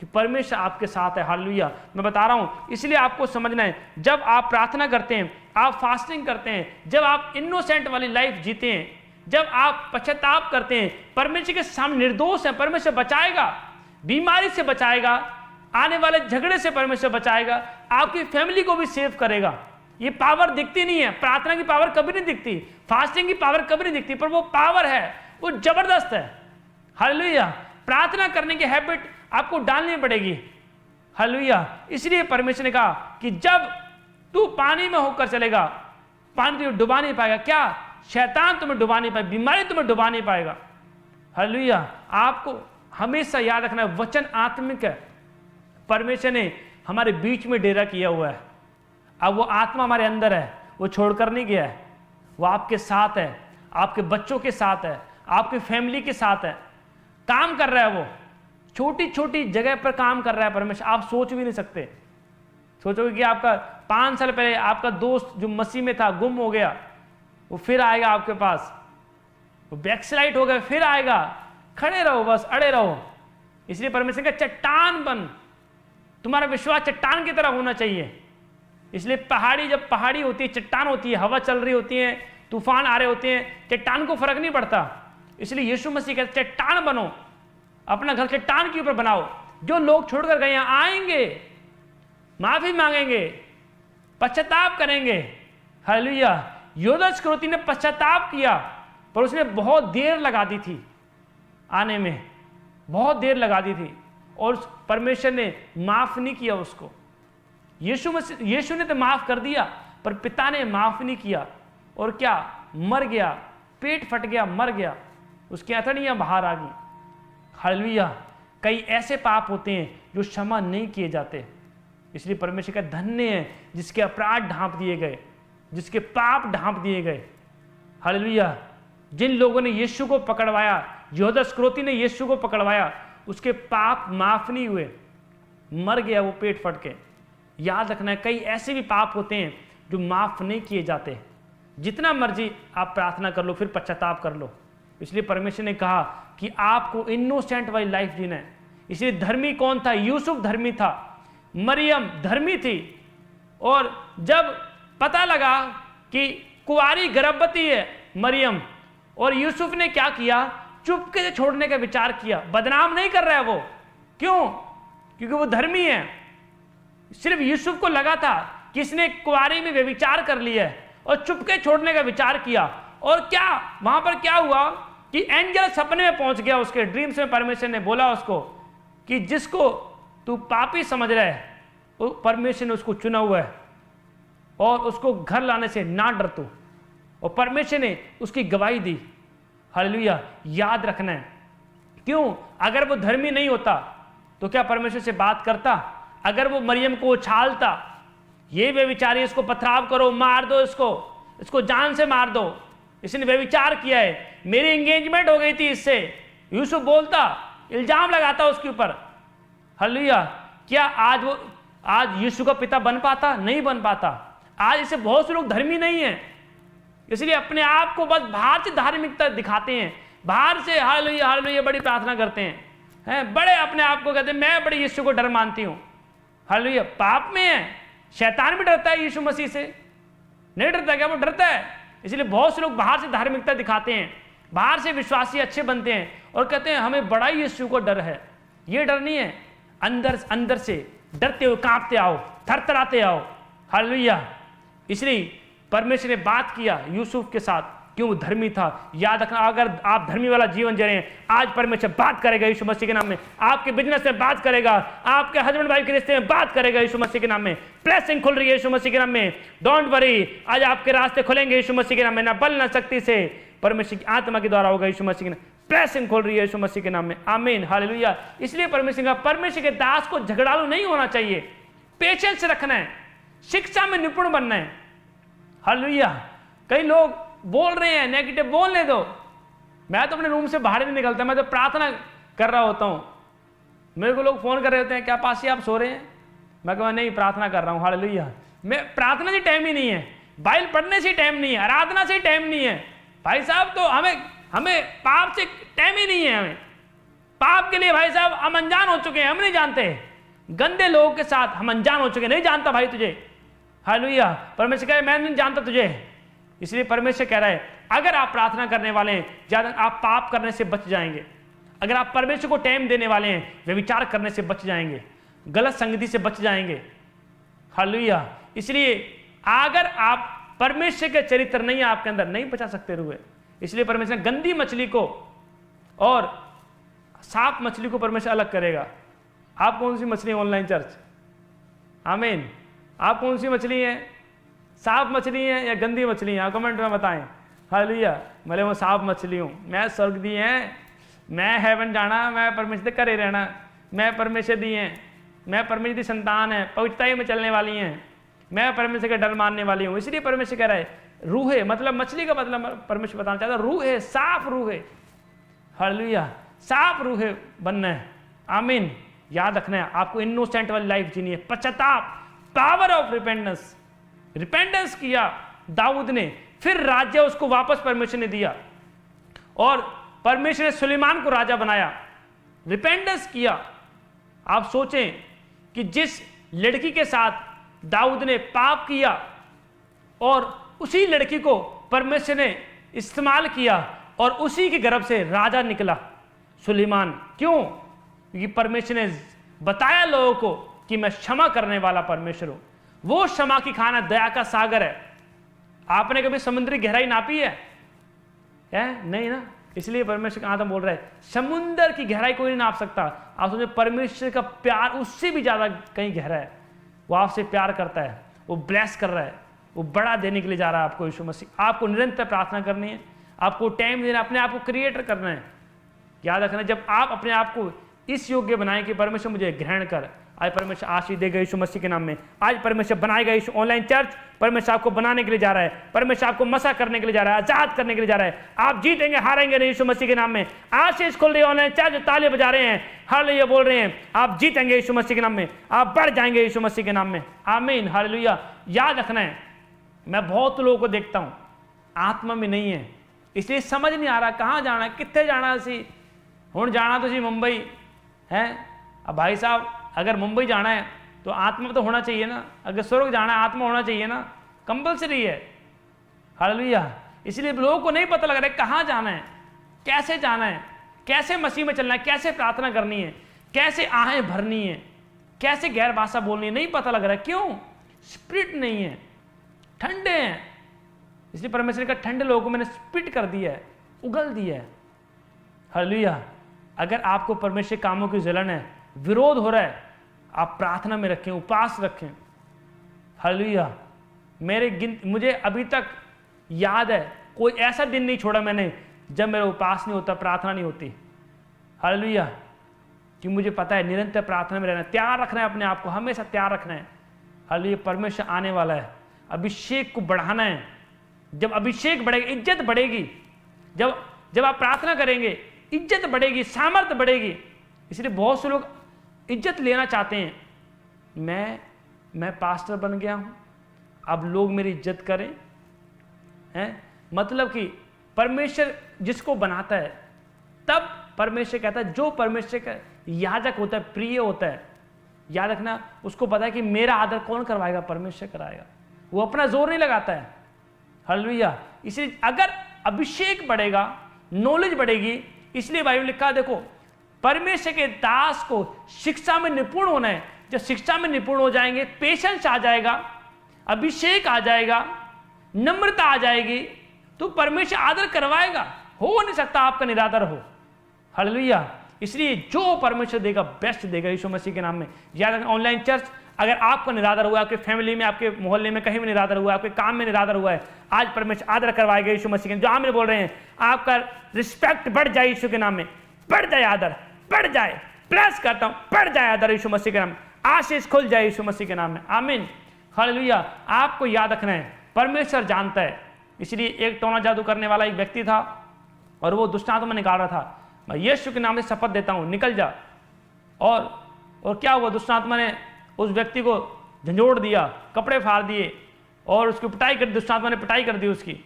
कि परमेश्वर आपके साथ है। हालेलुया। मैं बता रहा हूं, इसलिए आपको समझना है, जब आप प्रार्थना करते हैं, आप फास्टिंग करते हैं, जब आप इनोसेंट वाली लाइफ जीते हैं, जब आप पश्चाताप करते हैं, परमेश्वर के सामने निर्दोष है, परमेश्वर बचाएगा, बीमारी से बचाएगा, आने वाले झगड़े से परमेश्वर बचाएगा, आपकी फैमिली को भी सेव करेगा। ये पावर दिखती नहीं है, प्रार्थना की पावर कभी नहीं दिखती, फास्टिंग की पावर कभी नहीं दिखती, पर वो पावर है, वो जबरदस्त है। हालेलुया। प्रार्थना करने की हैबिट आपको डालनी पड़ेगी। हालेलुया। इसलिए परमेश्वर ने कहा कि जब तू पानी में होकर चलेगा, पानी तुझे डुबा नहीं पाएगा। क्या? शैतान तुम्हें डुबा नहीं पाएगा, बीमारी तुम्हें डुबा नहीं पाएगा। हालेलुया। आपको हमेशा याद रखना है, वचन आत्मिक है। परमेश्वर ने हमारे बीच में डेरा किया हुआ है। अब वो आत्मा हमारे अंदर है, वो छोड़कर नहीं गया है, वो आपके साथ है, आपके बच्चों के साथ है, आपकी फैमिली के साथ है, काम कर रहा है। वो छोटी छोटी जगह पर काम कर रहा है परमेश्वर, आप सोच भी नहीं सकते। सोचोगे कि आपका 5 साल पहले आपका दोस्त जो मसीह में था गुम हो गया, वो फिर आएगा आपके पास, वो बैकस्लाइड हो गया, फिर आएगा। खड़े रहो, बस अड़े रहो। इसलिए परमेश्वर का चट्टान बन, तुम्हारा विश्वास चट्टान की तरह होना चाहिए। इसलिए पहाड़ी, जब पहाड़ी होती है, चट्टान होती है, हवा चल रही होती है, तूफान आ रहे होते हैं, चट्टान को फर्क नहीं पड़ता। इसलिए यीशु मसीह कहते हैं चट्टान बनो, अपना घर चट्टान के ऊपर बनाओ। जो लोग छोड़कर गए हैं आएंगे, माफी मांगेंगे, पश्चाताप करेंगे। हालेलुया। योधा इस्करियोती ने पश्चाताप किया, पर उसने बहुत देर लगा दी थी आने में, बहुत देर लगा दी थी, और परमेश्वर ने माफ नहीं किया उसको। यीशु ने तो माफ कर दिया, पर पिता ने माफ नहीं किया, और क्या? मर गया, पेट फट गया, मर गया, उसकी अतड़ियां बाहर आ गई। हालेलुया। कई ऐसे पाप होते हैं जो क्षमा नहीं किए जाते। इसलिए परमेश्वर का धन्य है जिसके अपराध ढांप दिए गए, जिसके पाप ढांप दिए गए। हालेलुया। जिन लोगों ने यीशु को पकड़वाया, योधा इस्करियोती ने यीशु को पकड़वाया, उसके पाप माफ नहीं हुए, मर गया वो पेट फट के। याद रखना है, कई ऐसे भी पाप होते हैं जो माफ नहीं किए जाते। जितना मर्जी आप प्रार्थना कर लो, फिर पश्चाताप कर लो। इसलिए परमेश्वर ने कहा कि आपको इनोसेंट वाली लाइफ जीना है। इसलिए धर्मी कौन था? यूसुफ धर्मी था, मरियम धर्मी थी। और जब पता लगा कि कुंवारी गर्भवती है मरियम, और यूसुफ ने क्या किया? चुपके से छोड़ने का विचार किया। बदनाम नहीं कर रहा है वो, क्यों? क्योंकि वो धर्मी है। सिर्फ यूसुफ को लगा था कि इसने कुंवारी में व्यभिचार कर लिया है, और चुपके छोड़ने का विचार किया। और क्या वहां पर क्या हुआ कि एंजल सपने में पहुंच गया उसके ड्रीम्स में। परमेश्वर ने बोला उसको कि जिसको तू पापी समझ रहा है, वो परमेश्वर ने उसको चुना हुआ है, और उसको घर लाने से ना डर तू। और परमेश्वर ने उसकी गवाही दी। हालेलुया। याद रखना है, क्यों? अगर वो धर्मी नहीं होता तो क्या परमेश्वर से बात करता? अगर वो मरियम को उछालता, ये व्यभिचारी, इसको पथराव करो, मार दो, इसको जान से मार दो, इसने व्यभिचार किया है, मेरी एंगेजमेंट हो गई थी इससे, यूसुफ बोलता, इल्जाम लगाता उसके ऊपर। हालेलुया। क्या आज यीशु का पिता बन पाता? नहीं बन पाता। आज इसे बहुत से लोग धर्मी नहीं है, इसलिए अपने आप को बस बाहर से धार्मिकता दिखाते हैं, बाहर से हालेलुया हालेलुया बड़ी प्रार्थना करते हैं, बड़े अपने आप को कहते हैं मैं बड़े यीशु को डर मानती हूं। हालेलुया। पाप में है, शैतान भी डरता है यीशु मसीह से, नहीं डरता क्या? वो डरता है। इसलिए बहुत से लोग बाहर से धार्मिकता दिखाते हैं, बाहर से विश्वासी अच्छे बनते हैं और कहते हैं हमें बड़ा ही यीशु को डर है। ये डर नहीं है, अंदर से डरते हुए कांपते आओ, थरथराते आओ। हालेलुया। इसलिए परमेश्वर ने बात किया यूसुफ के साथ, क्यों? वो धर्मी था। याद रखना, अगर आप धर्मी वाला जीवन जी रहे हैं, आज परमेश्वर बात करेगा यीशु मसीह के नाम में। आपके बिजनेस में बात करेगा, आपके हस्बैंड वाइफ के रिश्ते में बात करेगा यीशु मसीह के नाम में। ब्लेसिंग खुल रही है यीशु मसीह के नाम में। डोंट वरी, आज आपके रास्ते खुलेंगे यीशु मसीह के नाम में। ना बल ना शक्ति से, परमेश्वर की आत्मा के द्वारा होगा यीशु मसीह के नाम। ब्लेसिंग खुल रही है यीशु मसीह के नाम में। आमीन। हालेलुया। इसलिए परमेश्वर के दास को झगड़ालू नहीं होना चाहिए, पेशेंस रखना है, शिक्षा में निपुण बनना है। हालेलुया। कई लोग बोल रहे हैं नेगेटिव, बोलने दो। मैं तो अपने रूम से बाहर नहीं निकलता, मैं तो प्रार्थना कर रहा होता हूं। मेरे को लोग फोन कर रहे होते हैं, क्या पासी आप सो रहे हैं? मैं कहूँ नहीं, प्रार्थना कर रहा हूं। हालेलुया। मैं प्रार्थना से टाइम ही नहीं है, बाइबल पढ़ने से टाइम नहीं है, आराधना से टाइम नहीं है। भाई साहब तो हमें पाप से टाइम ही नहीं है। हमें पाप के लिए भाई साहब हम अनजान हो चुके हैं, हम नहीं जानते। गंदे लोगों के साथ हम अनजान हो चुके हैं, नहीं जानता भाई तुझे। हालेलुया। परमेश्वर कह रहे मैं नहीं जानता तुझे। इसलिए परमेश्वर कह रहा है अगर आप प्रार्थना करने वाले हैं, ज्यादा आप पाप करने से बच जाएंगे। अगर आप परमेश्वर को टाइम देने वाले हैं, व्यभिचार करने से बच जाएंगे, गलत संगति से बच जाएंगे। हालेलुया। इसलिए अगर आप परमेश्वर के चरित्र नहीं है आपके अंदर, नहीं बचा सकते रुए। इसलिए परमेश्वर गंदी मछली को और साफ मछली को परमेश्वर अलग करेगा। आप कौन सी मछली? Online church. आमीन। आप कौन सी मछली है? साफ मछली है या गंदी मछली है? कमेंट में बताएं। हालेलुया। भले वो साफ मछली हूँ, मैं स्वर्ग दी है, मैं हेवन जाना, मैं परमेश्वर करे रहना, मैं परमेश्वर दी है, मैं परमेश्वर की संतान है, पवित्रता में चलने वाली हैं, मैं परमेश्वर का डर मानने वाली हूँ। इसलिए परमेश्वर कह रहा है रूह है, मतलब मछली का मतलब परमेश्वर बताना चाहता है रूह है, साफ रूह है। हालेलुया। साफ रूह है बनना है। आमीन। याद रखना है आपको इनोसेंट वाली लाइफ जीनी है। पश्चाताप, पावर ऑफ रिपेंटेंस किया दाऊद ने, फिर राज्य उसको वापस परमेश्वर ने दिया और परमेश्वर ने सुलेमान को राजा बनाया। रिपेंटेंस किया। आप सोचें कि जिस लड़की के साथ दाऊद ने पाप किया और उसी लड़की को परमेश्वर ने इस्तेमाल किया और उसी के गर्भ से राजा निकला सुलेमान। क्यों? क्योंकि परमेश्वर ने बताया लोगों को कि मैं क्षमा करने वाला परमेश्वर हूं। वो क्षमा की खाना दया का सागर है। आपने कभी समुद्री गहराई नापी है? नहीं ना। इसलिए परमेश्वर का आत्मा बोल रहा है समुद्र की गहराई कोई नहीं नाप सकता। आप सोचे परमेश्वर का प्यार उससे भी ज्यादा कहीं गहरा है। वो आपसे प्यार करता है, वो ब्लेस कर रहा है, वो बड़ा देने के लिए जा रहा है आपको यीशु मसीह। आपको निरंतर प्रार्थना करनी है, आपको टाइम देना, अपने आप को क्रिएटर करना है। याद रखना जब आप अपने आप को इस योग्य बनाएं कि परमेश्वर मुझे ग्रहण कर, आज परमेश्वर आशीष देगा यीशु मसीह के नाम में। आज परमेश्वर बनाएगा यीशु ऑनलाइन चर्च, परमेश्वर आपको बनाने के लिए जा रहा है, परमेश्वर आपको मसा करने के लिए जा रहा है, आजाद करने के लिए जा रहा है। आप जीतेंगे, हारेंगे नहीं यीशु मसीह के नाम में। आशीष खुल रही है ऑनलाइन चर्च, ताली बजा रहे हैं, हालेलुया बोल रहे हैं, आप जीतेंगे यीशु मसीह के नाम में, आप बढ़ जाएंगे यीशु मसीह के नाम में। आमीन। हालेलुया। याद रखना है मैं बहुत लोगों को देखता हूं आत्मा में नहीं है, इसलिए समझ नहीं आ रहा कहां जाना है, कितने जाना सी। हुण जाना तो जी मुंबई है। अब भाई साहब अगर मुंबई जाना है तो आत्मा तो होना चाहिए ना, अगर स्वर्ग जाना है आत्मा होना चाहिए ना, कंपलसरी है। हालेलुया। इसलिए लोगों को नहीं पता लग रहा है कहाँ जाना है, कैसे जाना है, कैसे मसीह में चलना है, कैसे प्रार्थना करनी है, कैसे आहें भरनी है, कैसे गैर भाषा बोलनी है, नहीं पता लग रहा है। क्यों? स्पिरिट नहीं है, ठंडे हैं। इसलिए परमेश्वर का ठंडे लोगों को मैंने स्पिरिट कर दिया है, उगल दिया है। हालेलुया। अगर आपको परमेश्वर कामों की जलन है, विरोध हो रहा है, आप प्रार्थना में रखें, उपवास रखें। हालेलुया। मुझे अभी तक याद है, कोई ऐसा दिन नहीं छोड़ा मैंने जब मेरा उपवास नहीं होता, प्रार्थना नहीं होती। हालेलुया। कि मुझे पता है निरंतर प्रार्थना में रहना, तैयार रखना है अपने आप को, हमेशा तैयार रखना है। हालेलुया। परमेश्वर आने वाला है, अभिषेक को बढ़ाना है। जब अभिषेक बढ़ेगा, इज्जत बढ़ेगी। जब आप प्रार्थना करेंगे, इज्जत बढ़ेगी, सामर्थ्य बढ़ेगी। इसलिए बहुत से लोग इज्जत लेना चाहते हैं। मैं पास्टर बन गया हूं, अब लोग मेरी इज्जत करें, हैं? मतलब कि परमेश्वर जिसको बनाता है, तब परमेश्वर कहता है, जो परमेश्वर का याजक होता है, प्रिय होता है, याद रखना, उसको पता है कि मेरा आदर कौन करवाएगा, परमेश्वर कराएगा। वो अपना जोर नहीं लगाता है। हालेलुया। इसलिए अगर अभिषेक बढ़ेगा, नॉलेज बढ़ेगी, इसलिए बाइबल लिखा, देखो परमेश्वर के दास को शिक्षा में निपुण होना है। जब शिक्षा में निपुण हो जाएंगे, पेशेंस आ जाएगा, अभिषेक आ जाएगा, नम्रता आ जाएगी, तो परमेश्वर आदर करवाएगा। हो नहीं सकता आपका निरादर हो। हालेलुया। इसलिए जो परमेश्वर देगा, बेस्ट देगा यीशु मसीह के नाम में। याद रखना, ऑनलाइन चर्च, अगर आपका निरादर हुआ, आपके फैमिली में, आपके मोहल्ले में कहीं भी निरादर हुआ, आपके काम में निरादर हुआ है, आज परमेश्वर आदर करवाएगा यीशु मसीह के। जो आमिर बोल रहे हैं, आपका रिस्पेक्ट बढ़ जाए यीशु के नाम में, बढ़ जाए आदर, बढ़ जाए, प्रेस करता हूं, बढ़ जाए आदर यीशु मसीह के नाम में, आशीष खुल जाए यीशु मसीह के नाम में। आमीन। हालेलुया। आपको याद रखना है, परमेश्वर जानता है। इसलिए एक टोना जादू करने वाला एक व्यक्ति था, और वो दुष्ट आत्मा निकाल रहा था। मैं यीशु के नाम से शपथ देता हूं, निकल जा। और क्या हुआ, दुष्ट आत्मा ने उस व्यक्ति को झंझोड़ दिया, कपड़े फाड़ दिए, और उसकी पिटाई कर, दुष्ट आत्मा ने पिटाई कर दी उसकी।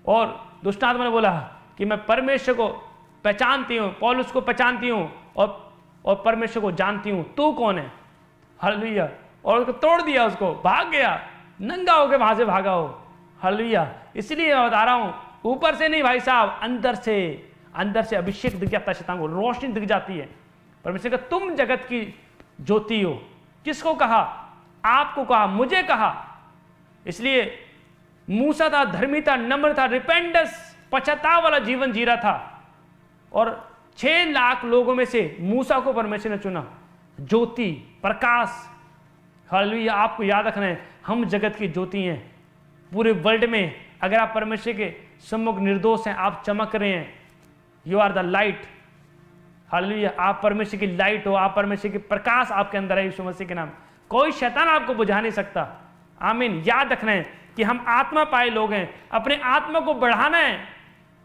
और दुष्ट आत्मा ने बोला कि मैं परमेश्वर को पहचानती हूँ, पौलुस को पहचानती हूँ, और परमेश्वर को जानती हूँ, तू कौन है। हालेलुया। और उसको तोड़ दिया, उसको भाग गया, नंगा होकर वहां से भागा हो। हालेलुया। इसलिए मैं बता रहा हूं, ऊपर से नहीं भाई साहब, अंदर से अभिषेक दिख जाता है, शैतान को रोशनी दिख जाती है। परमेश्वर का, तुम जगत की ज्योति हो। किसको कहा? आपको कहा, मुझे कहा। इसलिए मूसा था, धर्मी था, नम्र था, रिपेंडेंस, पश्चाताप वाला जीवन जी रहा था, और 6 लाख लोगों में से मूसा को परमेश्वर ने चुना, ज्योति, प्रकाश। हालेलुया। आपको याद रखना है, हम जगत की ज्योति हैं पूरे वर्ल्ड में। अगर आप परमेश्वर के सम्मुख निर्दोष हैं, आप चमक रहे हैं, you are the light. Hallelujah. आप परमेश्वर की लाइट हो, आप परमेश्वर की प्रकाश आपके अंदर है यीशु मसीह के नाम। कोई शैतान आपको बुझा नहीं सकता। आमीन। याद रखना है कि हम आत्मा पाए लोग हैं, अपने आत्मा को बढ़ाना है।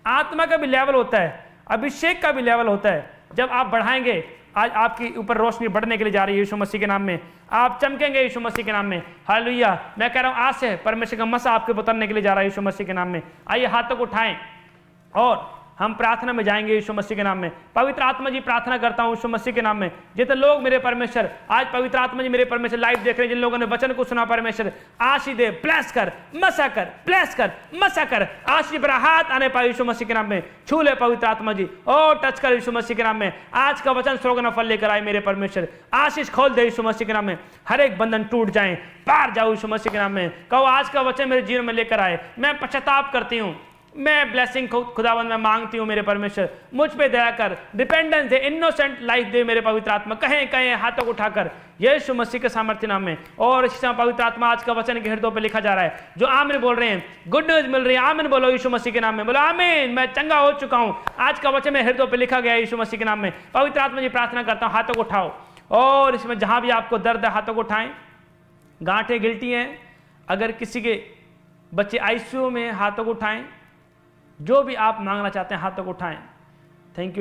आत्मा का भी लेवल होता है, अभिषेक का भी लेवल होता है। जब आप बढ़ाएंगे, आज आपके ऊपर रोशनी बढ़ने के लिए जा रही है यीशु मसीह के नाम में, आप चमकेंगे यीशु मसीह के नाम में। हालेलुया। मैं कह रहा हूं, आज से परमेश्वर का मसा आपके उतरने के लिए जा रहा है यीशु मसीह के नाम में। आइए हाथों को उठाएं और हम प्रार्थना में जाएंगे यीशु मसीह के नाम में। पवित्र आत्मा जी, प्रार्थना करता हूं यीशु मसीह के नाम में, जितने लोग मेरे परमेश्वर आज पवित्र आत्मा जी मेरे परमेश्वर लाइव देख रहे हैं, जिन लोगों ने वचन को सुना, परमेश्वर आशीष दे, ब्लेस कर, मसा कर, ब्लेस कर, मसा कर। आशीष भरा हाथ आने पाए यीशु मसीह के नाम में, छू ले पवित्र आत्मा जी, ओ टच कर यीशु मसीह के नाम में। आज का वचन स्वर्ग फल लेकर आए मेरे परमेश्वर, आशीष खोल दे यीशु मसीह के नाम में। हर एक बंधन टूट जाए, पार जाओ यीशु मसीह के नाम में। कहो, आज का वचन मेरे जीवन में लेकर आए, मैं पश्चाताप करती हूँ, मैं ब्लेसिंग खुदावंद में मांगती हूँ मेरे परमेश्वर, मुझ पे दया कर, डिपेंडेंस दे, इनोसेंट लाइफ दे मेरे पवित्र आत्मा। कहें हाथों को उठाकर यीशु मसीह के सामर्थ्य नाम में। और इसी समय पवित्र आत्मा आज का वचन के हृदयों पे लिखा जा रहा है, जो आमीन बोल रहे हैं, गुड न्यूज मिल रही है, आमीन बोलो यीशु मसीह के नाम में, बोलो आमीन। मैं चंगा हो चुका हूँ, आज का वचन मेरे हृदयों पे लिखा गया है यीशु मसीह के नाम में। पवित्र आत्मा जी, प्रार्थना करता हूँ, हाथों को उठाओ, और इसमें जहां भी आपको दर्द है, हाथों को उठाएं। गांठें गिल्टी हैं, अगर किसी के बच्चे आईसीयू में, हाथों को उठाएं। जो भी आप मांगना चाहते हैं, हाथों को उठाएं। Thank you.